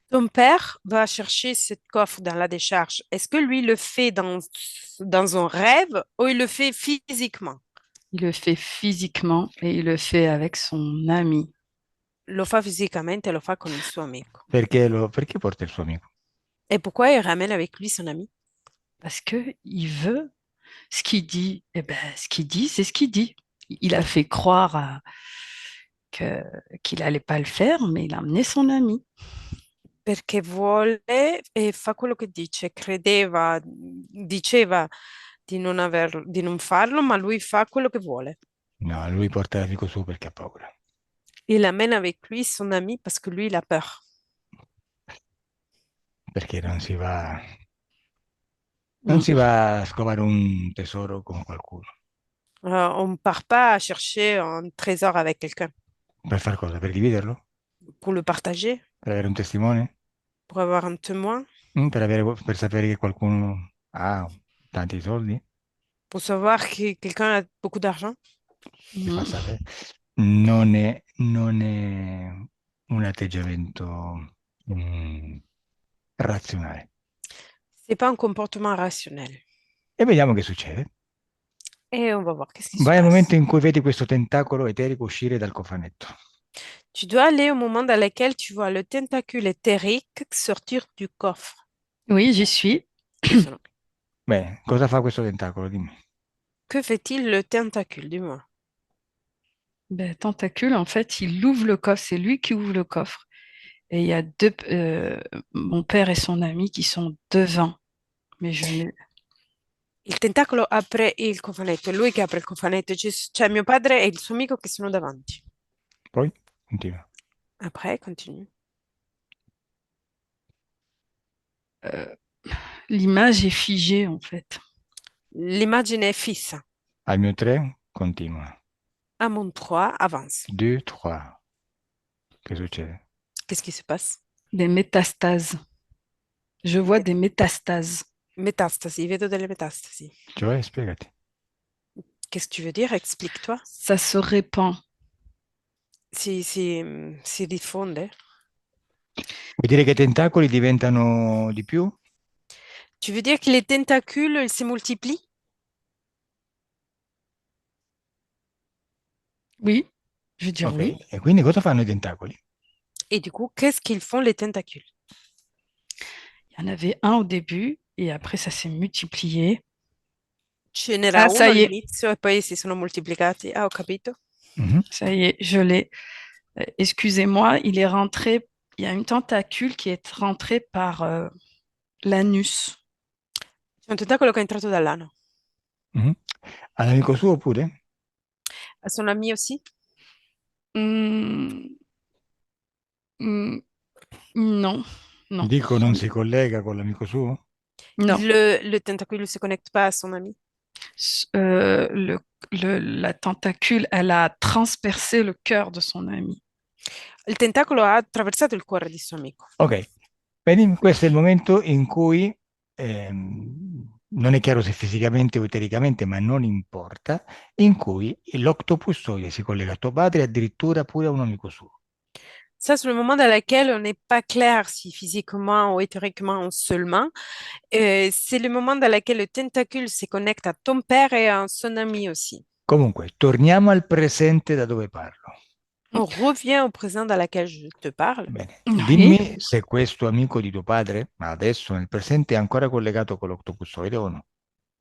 Ton père va chercher cette coffre dans la décharge. Est-ce que lui le fait dans un rêve ou il le fait physiquement? il le fait physiquement et il le fait avec son ami. Lo fa fisicamente e lo fa con il suo amico. Perché porta il suo amico? Et pourquoi il ramène avec lui son ami? Parce que il veut ce qu'il dit. Eh ben, ce qu'il dit, c'est ce qu'il dit. Il a fait croire qu'il allait pas le faire, mais il a amené son ami. Perché vuole e fa quello che dice. Diceva di non farlo, ma lui fa quello che vuole. No, lui porta l'amico suo perché ha paura. Il amène avec lui son ami parce que lui, il a peur. Perché non Mm. si va a scovare un tesoro con qualcuno. On ne part pas chercher un trésor avec quelqu'un Per far cosa? Per dividerlo? pour le partager, Per avere un testimone? pour avoir un témoin, Per sapere che qualcuno ha tanti soldi? pour savoir que quelqu'un a beaucoup d'argent. Si fa Mm. sapere. Non è un atteggiamento razionale. C'est pas un comportement rationnel. E vediamo che succede. Et on va voir qu'est-ce qui se Vai al passe. momento in cui vedi questo tentacolo eterico uscire dal cofanetto. Tu dois aller au moment dans lequel tu vois le tentacule éthérique sortir du coffre. Oui, j'y suis. Ci sono. Bene, cosa fa questo tentacolo? Dimmi. Que fait-il le tentacule, dis-moi? Ben, Tentacule, en fait, il ouvre le coffre. C'est lui qui ouvre le coffre. Et il y a mon père et son ami qui sont devant. Mais je ne... Il tentacolo apre il cofanetto, è lui che apre il cofanetto, c'è mio padre e il suo amico che sono davanti. Poi continua. Après, continue. euh, l'image est figée, en fait. L'immagine è fissa. Al mio 3 continua. À mon 3, avance. 2, 3. Che succede? Qu'est-ce qui se passe? Des métastases. Je vois des métastases. Metastasi, vedo delle metastasi. Cioè, spiegati. Qu'est-ce que tu veux dire? Explique-toi. Ça se répand. Si diffonde. Vuoi dire che i tentacoli diventano di più? Tu veux dire que les tentacules ils se multiplient? Oui, je veux dire Ok, oui. e quindi cosa fanno i tentacoli? Et du coup, qu'est-ce qu'ils font les tentacules? Il y en avait un au début et après ça s'est multiplié. Ce n'era Ah, uno ça y est, all'inizio e poi si sono moltiplicati. Ah, ho capito. Mhm. ça y est, je l'ai. Excusez-moi, il est rentré. Il y a une tentacule qui est rentrée par l'anus. C'è un tentacolo che è entrato dall'ano. Mhm. All'amico suo pure? À son ami aussi? Hmm, hmm, non, non, Dico non si collega con l'amico suo? non. Le tentacule ne se connecte pas à son ami. La tentacule, elle a transpercé le cœur de son ami. Il tentacolo ha attraversato il cuore di suo amico. Ok, vedi, questo è il momento in cui non è chiaro se fisicamente o etericamente, ma non importa, in cui l'octopussoide si collega a tuo padre e addirittura pure a un amico suo. Ça, c'est le moment dans lequel on n'est pas clair si physiquement ou éthériquement seulement. C'est le moment dans lequel le tentacule se connecte à ton père et à son ami aussi. Comunque, torniamo al presente da dove parlo. On revient au présent dans lequel je te parle. Bene, Oui. dimmi se questo amico di tuo padre, adesso nel presente, è ancora collegato con l'octopussoide o no.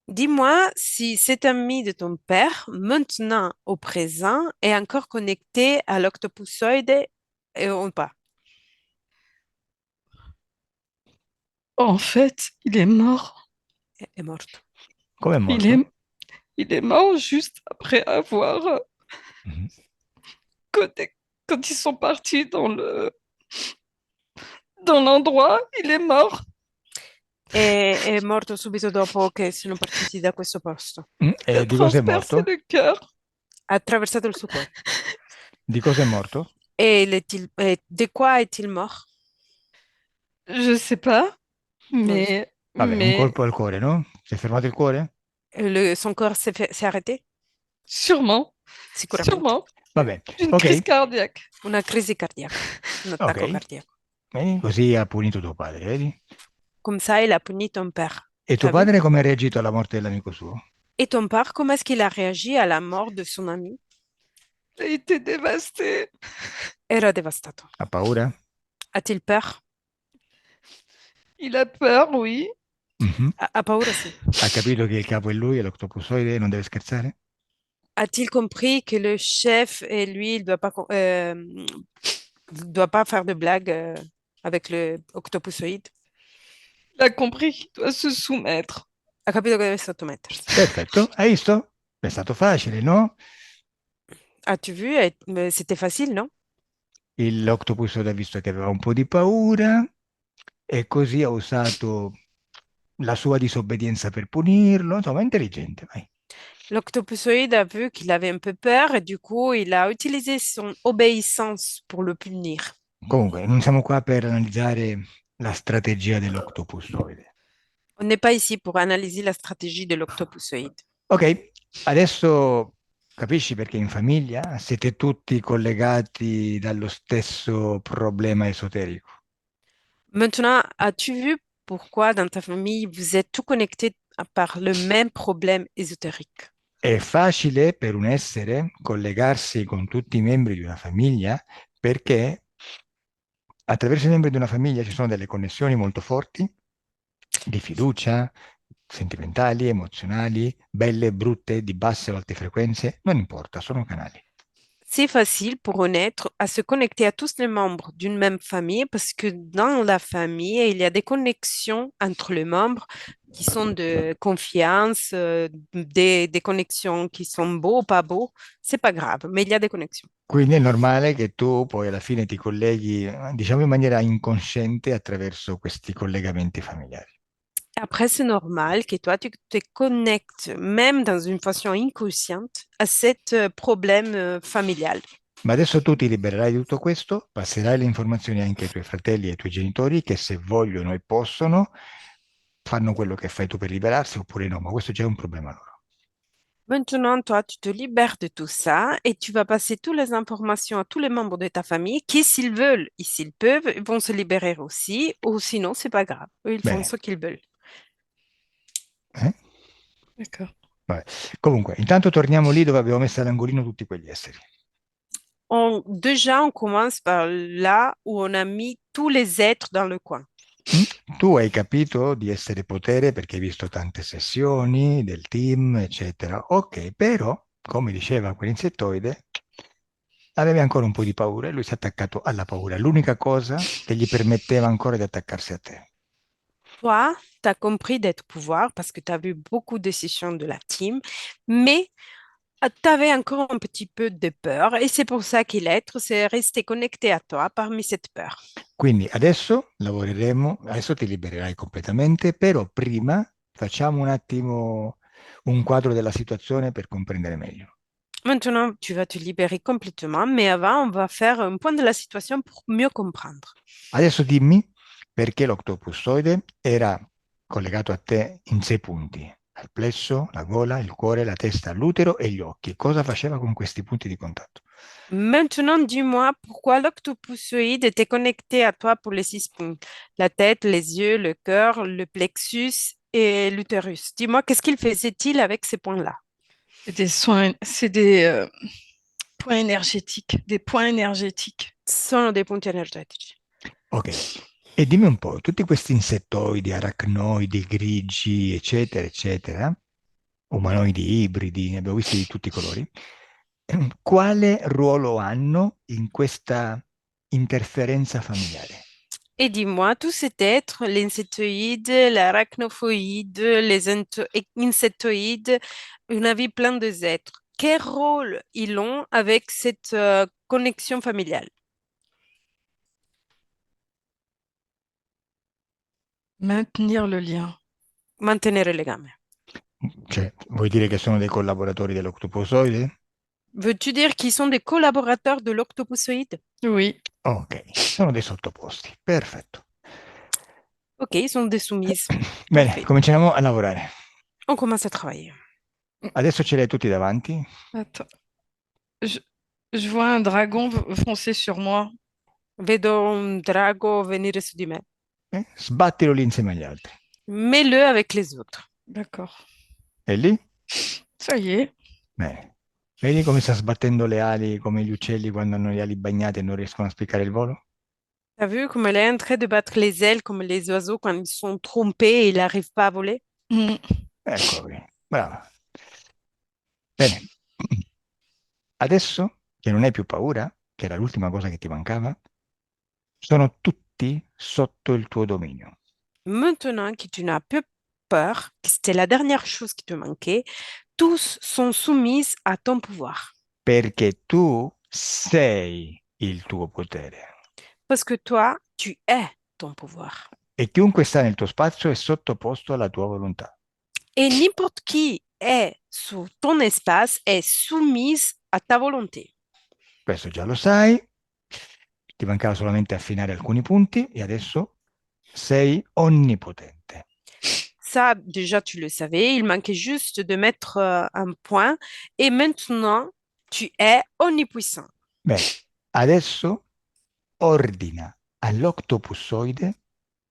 Dis-moi si cet ami de ton père, maintenant au présent, est encore connecté à l'octopussoide ou pas. En fait, il est mort. È morto. Come è Il morto? est, il est mort juste après avoir Mhm. quand, quand ils sont partis dans l'endroit, il est mort. È morto subito dopo che sono partiti da questo posto. Il a E di cosa è transpercé morto? le cœur. Ha attraversato il suo cuore. Di cosa è morto? Et de quoi est-il mort? Je sais pas, Non lo so. Vabbè, un mais colpo al cuore, no? Si è fermato il cuore? Son corps s'est arrêté? sûrement, Sicuramente. sûrement, Vabbè, une crise ok, cardiaque. Una crisi cardiaca, un attacco ok. cardiaco. Vedi? Così ha punito tuo padre, vedi? Comme ça, il a puni ton père. E tuo T'as vu? padre come ha reagito alla morte dell'amico suo? Et ton père, comment est-ce qu'il a réagi à la mort de son ami? Il a été dévasté. Era devastato. Ha paura? A-t-il peur? Il a peur, oui. Mhm. Ha paura, sì. Ha capito che il capo è lui e l'octopussoide non deve scherzare? A-t-il compris que le chef et lui, il doit pas faire de blagues avec le octopusoïde? Il a compris qu'il doit se soumettre. Ha capito che deve sottomettersi. Perfetto, hai visto? È stato facile, no? As-tu vu? C'était facile, non? L'octopussoide ha visto che aveva un po' di paura e così ha usato la sua disobbedienza per punirlo. Insomma, è intelligente, vai. L'octopusoïde a vu qu'il avait un peu peur et du coup, il a utilisé son obéissance pour le punir. Comunque, non siamo qua per analizzare la strategia dell'octopussoide. On n'est pas ici pour analyser la stratégie de l'octopusoïde. Ok, adesso capisci perché in famiglia siete tutti collegati dallo stesso problema esoterico. Maintenant, as-tu vu pourquoi dans ta famille, vous êtes tout connectés par le même problème ésotérique? È facile per un essere collegarsi con tutti i membri di una famiglia perché attraverso i membri di una famiglia ci sono delle connessioni molto forti di fiducia, sentimentali, emozionali, belle, brutte, di basse o alte frequenze, non importa, sono canali. C'est facile pour un être à se connecter à tous les membres d'une même famille parce que dans la famille, il y a des connexions entre les membres qui sont de confiance, des connexions qui sont beaux ou pas beaux. C'est pas grave, mais il y a des connexions. Quindi è normale che tu poi alla fine ti colleghi, diciamo in maniera inconsciente attraverso questi collegamenti familiari. Après, c'est normal que toi, tu te connectes, même dans une façon inconsciente, à ce problème familial. Ma adesso tu ti libererai di tutto questo, passerai le informazioni anche ai tuoi fratelli e ai tuoi genitori che se vogliono e possono fanno quello che fai tu per liberarsi oppure no, ma questo già è un problema loro. Maintenant, toi, tu te libères de tout ça et tu vas passer toutes les informations à tous les membres de ta famille qui, s'ils veulent et s'ils peuvent, ils vont se libérer aussi, ou sinon, c'est pas grave. Eux, ils font Bene, ce qu'ils veulent. eh? D'accord. Vabbè. Comunque, intanto torniamo lì dove abbiamo messo all'angolino tutti quegli esseri. Déjà, on commence par là où on a mis tous les êtres dans le coin. Tu hai capito di essere potere perché hai visto tante sessioni del team, eccetera. Ok, però, come diceva quell'insettoide, avevi ancora un po' di paura e lui si è attaccato alla paura, l'unica cosa che gli permetteva ancora di attaccarsi a te. Toi, tu as compris d'être pouvoir parce que tu as vu beaucoup de sessions de la team, mais Tu avais encore un petit peu de peur et c'est pour ça que l'être s'est resté connecté à toi parmi cette peur. Quindi adesso lavoreremo, adesso ti libererai completamente, però prima facciamo un attimo un quadro della situazione per comprendere meglio. Maintenant, tu vas te libérer complètement, mais avant, on va faire un point de la situation pour mieux comprendre. Adesso dimmi perché l'octopussoide era collegato a te in 6 punti, al plesso, la gola, il cuore, la testa, l'utero e gli occhi. Cosa faceva con questi punti di contatto? Maintenant, dis-moi pourquoi l'octopussoïde était connecté à toi pour les 6 points. La tête, les yeux, le cœur, le plexus et l'utérus. Dis-moi, qu'est-ce qu'il faisait-il avec ces points-là? C'est des points énergétiques, des points énergétiques. Sono dei punti energetici. Ok, e dimmi un po', tutti questi insettoidi, aracnoidi, grigi, eccetera, eccetera, umanoidi ibridi, ne abbiamo visti di tutti i colori, quale ruolo hanno in questa interferenza familiare? Et dis-moi, tous ces êtres, l'insectoïde, l'arachnophoïde, insectoïdes, on a vu plein d'êtres. Quel rôle ils ont avec cette connexion familiale? Maintenir le lien. Mantenere il legame. Cioè, vuoi dire che sono dei collaboratori dell'octopusoide? Veux-tu dire qu'ils sont des collaborateurs de l'octopusoïde? Oui. Ok, sono dei sottoposti, perfetto. Ok, ils sont des soumises. Bene, Parfait. cominciamo a lavorare. On commence à travailler. Adesso ce li hai tutti davanti? Attends. Je, je vois un dragon foncer sur moi. Vedo un drago venire su di me. Sbattilo lì insieme agli altri. Mets-le avec les autres. D'accord. E lì? Ça y est. Bene. Vedi come sta sbattendo le ali come gli uccelli quando hanno le ali bagnate e non riescono a spiccare il volo? T'as vu comme elle est en train de battre les ailes comme les oiseaux quand ils sont trompés et ils n'arrivent pas à voler? Mm. Ecco qui, brava. Bene. Adesso che non hai più paura, che era l'ultima cosa che ti mancava, sono tutti sotto il tuo dominio. Maintenant que tu n'as plus peur, que c'était la dernière chose qui te manquait, tous sont soumis à ton pouvoir. Perché tu sei il tuo potere. Parce que toi, tu es ton pouvoir. E chiunque sta nel tuo spazio è sottoposto alla tua volontà. Et n'importe qui est sur ton espace est soumise à ta volonté. Questo già lo sai, ti mancava solamente affinare alcuni punti e adesso sei onnipotente. Ça, déjà, tu le savais. Il manquait juste de mettre un point. Et maintenant, tu es omnipuissant. Bene, adesso ordina all'octopussoide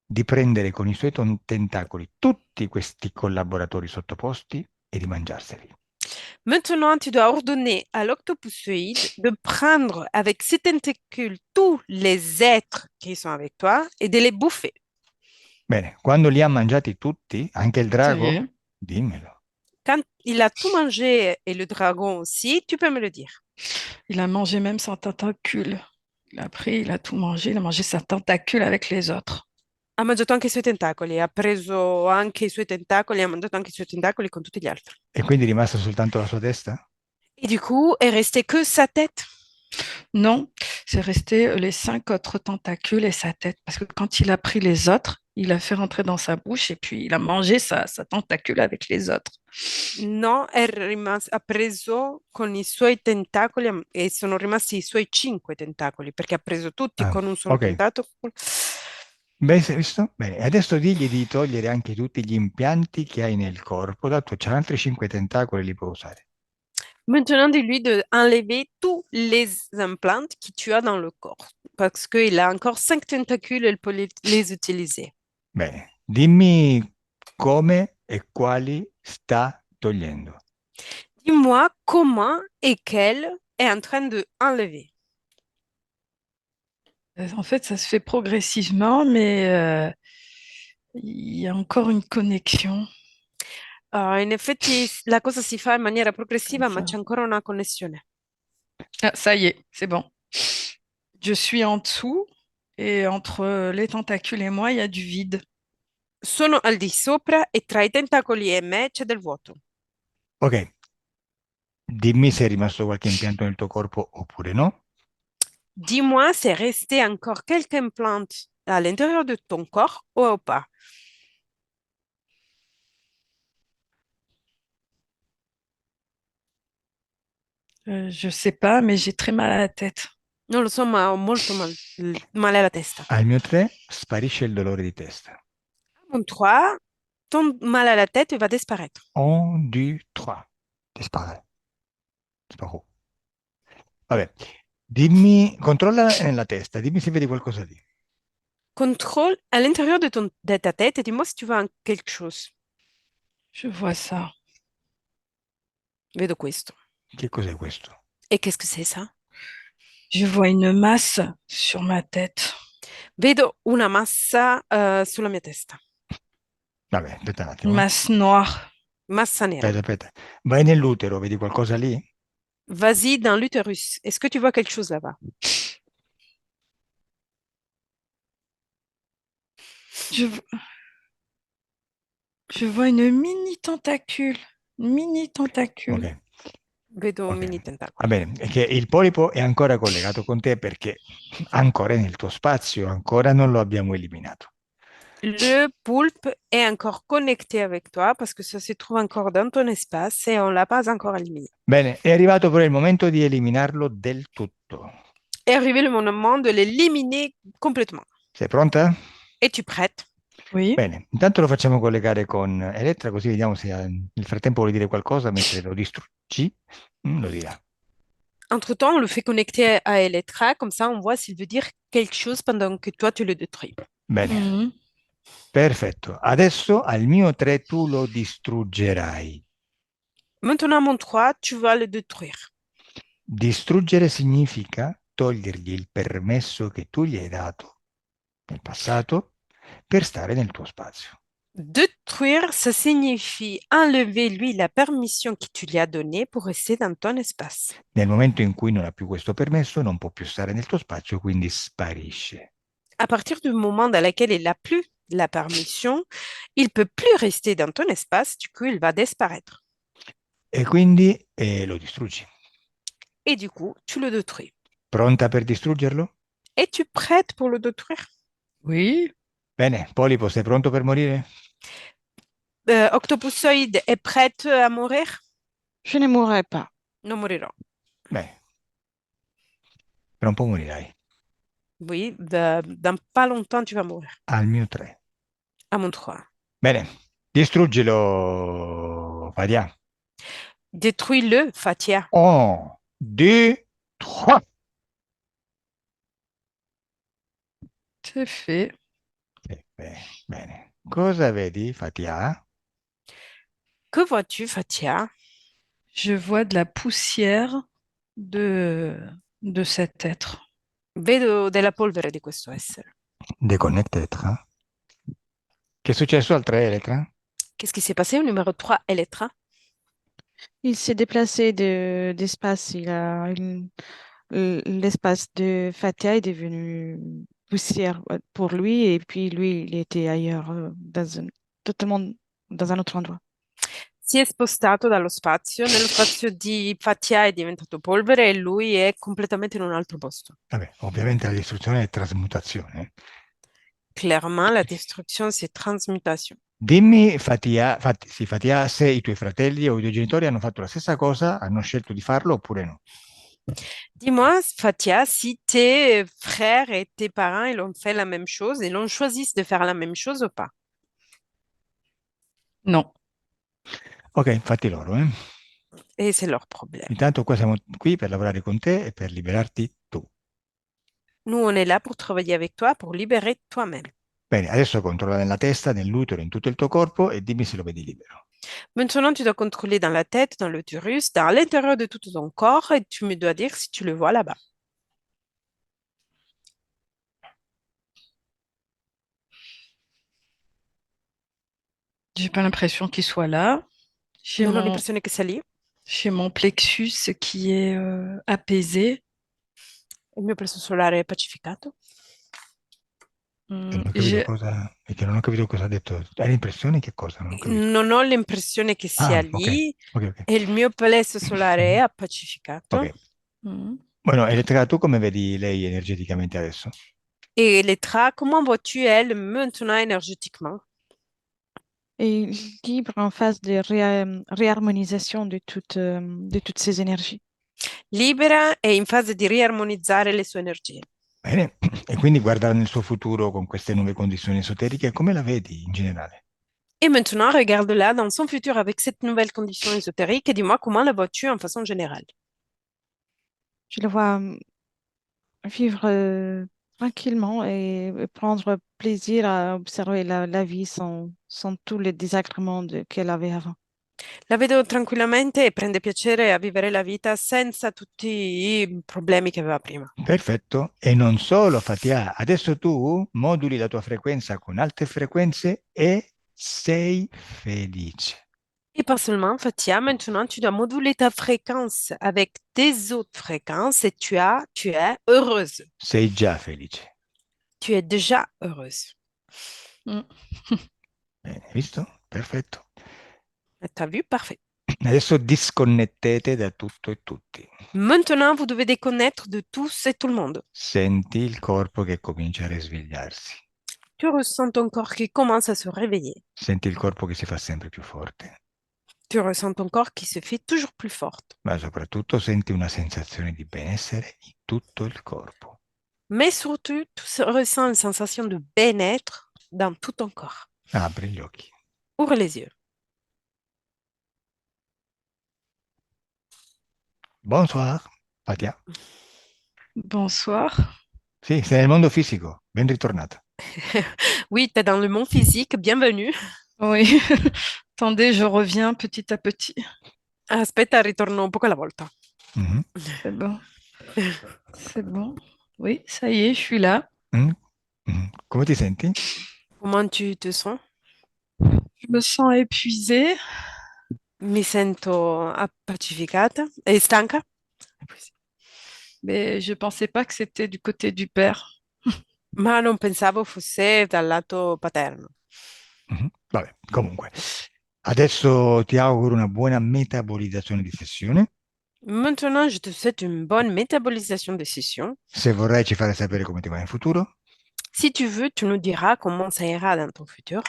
di prendere con i suoi tentacoli tutti questi collaboratori sottoposti e di mangiarseli. Maintenant, tu dois ordonner à l'octopussoïde de prendre avec ses tentacules tous les êtres qui sont avec toi et de les bouffer. Bene, quando li ha mangiati tutti, anche il Ça y est. drago, dimmelo. Quand il a tout mangé et le dragon aussi, tu peux me le dire. Il a mangé même son tentacule. Il a pris, il a tout mangé, il a mangé sa tentacule avec les autres. Ha mangiato anche i suoi tentacoli, ha preso anche i suoi tentacoli, ha mangiato anche i suoi tentacoli con tutti gli altri. E quindi è rimasta soltanto la sua testa? Et du coup, est resté que sa tête. Non, c'est resté les 5 autres tentacules et sa tête. Parce que quand il a pris les autres, il a fait rentrer dans sa bouche et puis il a mangé sa tentacule avec les autres. No, ha preso con i suoi tentacoli e sono rimasti i suoi 5 tentacoli perché ha preso tutti Ah, con un solo ok. tentacolo. Beh, hai visto? Bene, adesso digli di togliere anche tutti gli impianti che hai nel corpo, dato c'ha altri 5 tentacoli, li può usare. Maintenant, dis-lui d'enlever tous les implants que tu as dans le corps parce qu'il a encore 5 tentacules et il peut les utiliser. Bene, dimmi come e quali sta togliendo. Dis-moi comment et quel est en train de enlever. En fait, ça se fait progressivement, mais il y a encore une connexion. In effetti la cosa si fa in maniera progressiva, Comme ma ça. c'è ancora una connessione. Ah, ça y est, c'est bon. Je suis en dessous et entre les tentacules et moi, il y a du vide. Sono al di sopra e tra i tentacoli e me c'è del vuoto. Ok, Dimmi se è rimasto qualche impianto nel tuo corpo oppure no. Dis-moi, c'est resté encore quelques implantes à l'intérieur de ton corps ou pas? Je sais pas, mais j'ai très mal à la tête. Non lo so, ma ho molto male alla testa. Al mio 3 sparisce il dolore di testa. Mon 3, ton mal à la tête va disparaître. 1, 2, 3. Dispare. Sparo. Vabbè, dimmi, controlla nella testa, dimmi se vedi qualcosa lì. Contrôle à l'intérieur de ta tête et dis-moi si tu vois quelque chose. Je vois ça. Vedo questo. Che cos'è questo? Et qu'est-ce que c'est ça? Je vois une masse sur ma tête. Vedo una massa sulla mia testa. Vabbè, aspetta un Une attimo. masse noire. Massa nera. Aspetta. Vai nell'utero, vedi qualcosa lì? Vas-y dans l'utérus. Est-ce que tu vois quelque chose là-bas? Je, vo- je vois une mini tentacule. Une mini tentacule. Ok. Vedo un Ok. mini tentacolo. Va bene, è che il polipo è ancora collegato con te perché ancora è nel tuo spazio, ancora non lo abbiamo eliminato. Le poulpe est encore connecté avec toi parce que ça se trouve encore dans ton espace et on ne l'a pas encore éliminé. Bene, è arrivato però il momento di eliminarlo del tutto. Est arrivé le moment de l'éliminer complètement. Sei pronta? Es-tu prête? Oui. Bene, intanto lo facciamo collegare con Elettra, così vediamo se nel frattempo vuole dire qualcosa mentre lo distruggi. Lo dirà. Entre-temps, on le fait connecter à Electra, comme ça on voit s'il veut dire quelque chose pendant que toi tu le détruis. Bene, Mhm. perfetto. Adesso al mio 3 tu lo distruggerai. Maintenant, mon 3, tu vas le détruire. Distruggere significa togliergli il permesso che tu gli hai dato nel passato per stare nel tuo spazio. Détruire, ça signifie enlever lui la permission que tu lui as donnée pour rester dans ton espace. Nel momento in cui non ha più questo permesso, non può più stare nel tuo spazio, quindi sparisce. À partir du moment dans lequel il n'a plus la permission, il peut plus rester dans ton espace, du coup, il va disparaître. E quindi lo distruggi. Et du coup, tu le détruis. Pronta per distruggerlo? Es-tu prête pour le détruire? Oui. Bene, Polipo, sei pronto per morire? Octopusoïde est prête à mourir? Je ne mourrai pas. Non morirà. Bene, tra un po' morirai. Oui, dans pas longtemps, tu vas mourir. Al mio 3. À mon 3. Bene, distruggilo, Fadia. Détruis-le, Fatia. 1, 2, 3. C'est fait. Bene. Cosa vedi, Fatia? Que vois-tu, Fatia? Je vois de la poussière de cet être. Vedo della polvere di questo essere. Deconnecta Electra. Che è successo al 3, Electra? Qu'est-ce qui s'est passé au numéro 3, Elettra? Il s'est déplacé d'espace. L'espace de Fatia est devenu poussière pour lui et puis lui, il était ailleurs, totalement dans un autre endroit. Si è spostato dallo spazio, nello spazio di Fatia è diventato polvere e lui è completamente in un altro posto. Vabbè, ovviamente la distruzione è trasmutazione. Clairement, la destruction, c'est transmutation. Dimmi, Fatia, sì, Fatia, se i tuoi fratelli o i tuoi genitori hanno fatto la stessa cosa, hanno scelto di farlo oppure no. Dis-moi, Fatia, si tes frères et tes parents, ils ont fait la même chose, ils ont choisi de faire la même chose ou pas? Non. Ok, fatti loro, eh. Et c'est leur problème. Intanto qua siamo qui per lavorare con te e per liberarti tu. Nous, on est là pour travailler avec toi, pour libérer toi-même. Bene, adesso controlla nella testa, nell'utero, in tutto il tuo corpo e dimmi se lo vedi libero. Maintenant, tu dois contrôler dans la tête, dans l'utérus, dans l'intérieur de tout ton corps et tu me dois dire si tu le vois là-bas. J'ai pas l'impression qu'il soit là. J'ai Non ho mon, l'impressione che sia lì. j'ai mon plexus qui est apaisé. Il mio plesso solare è pacificato. Non ho capito J'ai perché non ho capito cosa ha detto. Hai l'impressione che cosa? Non ho capito. Non ho l'impressione che sia Ah, ok, lì ok, ok. e il mio plesso solare è Mhm. appacificato. Ok. mm, Bueno, Elettra, tu come vedi lei energeticamente adesso? Et Elettra, comment vois-tu elle maintenant énergétiquement? Et libre en phase de réharmonisation de toutes ces énergies. Libera e in fase di riarmonizzare le sue energie. Bene, e quindi guarda nel suo futuro con queste nuove condizioni esoteriche, come la vedi in generale? Et maintenant, regarde-la dans son futur avec cette nouvelle condition ésotérique et dis-moi comment la vois-tu en façon générale. Je le vois vivre tranquillement et prendre plaisir à observer la vie sans tous les désagréments qu'elle avait avant. La vedo tranquillamente e prende piacere a vivere la vita senza tutti i problemi che aveva prima. Perfetto. E non solo, Fatia, adesso tu moduli la tua frequenza con alte frequenze e sei felice. Et pas seulement, Fatia, maintenant tu dois moduler ta fréquence avec des autres fréquences et tu es heureuse. Sei già felice. Tu es déjà heureuse. mm. Bene, hai visto? Perfetto. T'as vu? Parfait. Adesso disconnettete da tutto e tutti. Maintenant, vous devez déconnecter de tous et tout le monde. Senti il corpo che comincia a risvegliarsi. Tu ressens ton corps qui commence à se réveiller. Senti il corpo che si fa sempre più forte, Tu ressens ton corps qui se fait toujours plus forte. ma soprattutto senti una sensazione di benessere in tutto il corpo. Mais surtout, ressens une sensation de bien-être dans tout ton corps. Apri gli occhi. Ouvre les yeux. Bonsoir, Fatia. Bonsoir. Sì, sei nel mondo fisico. Ben ritornata. Oui, tu es dans le monde physique. Bienvenue. Oui, attendez, je reviens petit à petit. Aspetta, ritorno un poco alla volta. Mhm. C'est bon, c'est bon. Oui, ça y est, je suis là. Mm. Mhm. Come ti senti? Comment tu te sens? Je me sens épuisée. Mi sento appacificata e stanca, Mais je pensais pas que c'était du côté du père. ma non pensavo fosse dal lato paterno. Mhm. Vabbè, comunque. Adesso ti auguro una buona metabolizzazione di sessione. Maintenant, je te souhaite une bonne métabolisation des sessions. Se vorrai ci farai sapere come ti va in futuro. Si tu veux, tu nous diras comment ça ira dans ton futur.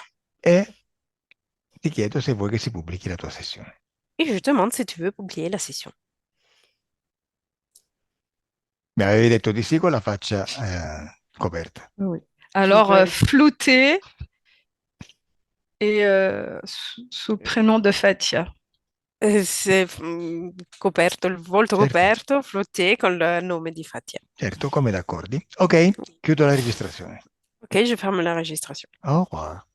E ti chiedo se vuoi che si pubblichi la tua sessione. Et je te demande si tu veux publier la session. Mi avevi detto di sì con la faccia coperta. Oui. Alors, Pour, flouté et sous le prénom de Fatia. se, coperto, il volto Certo, coperto, flotté con il nome di Fatia. certo, come d'accordi. Ok, chiudo la registrazione. Ok, je ferme l'enregistration. Au revoir.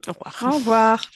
Au revoir. Au revoir.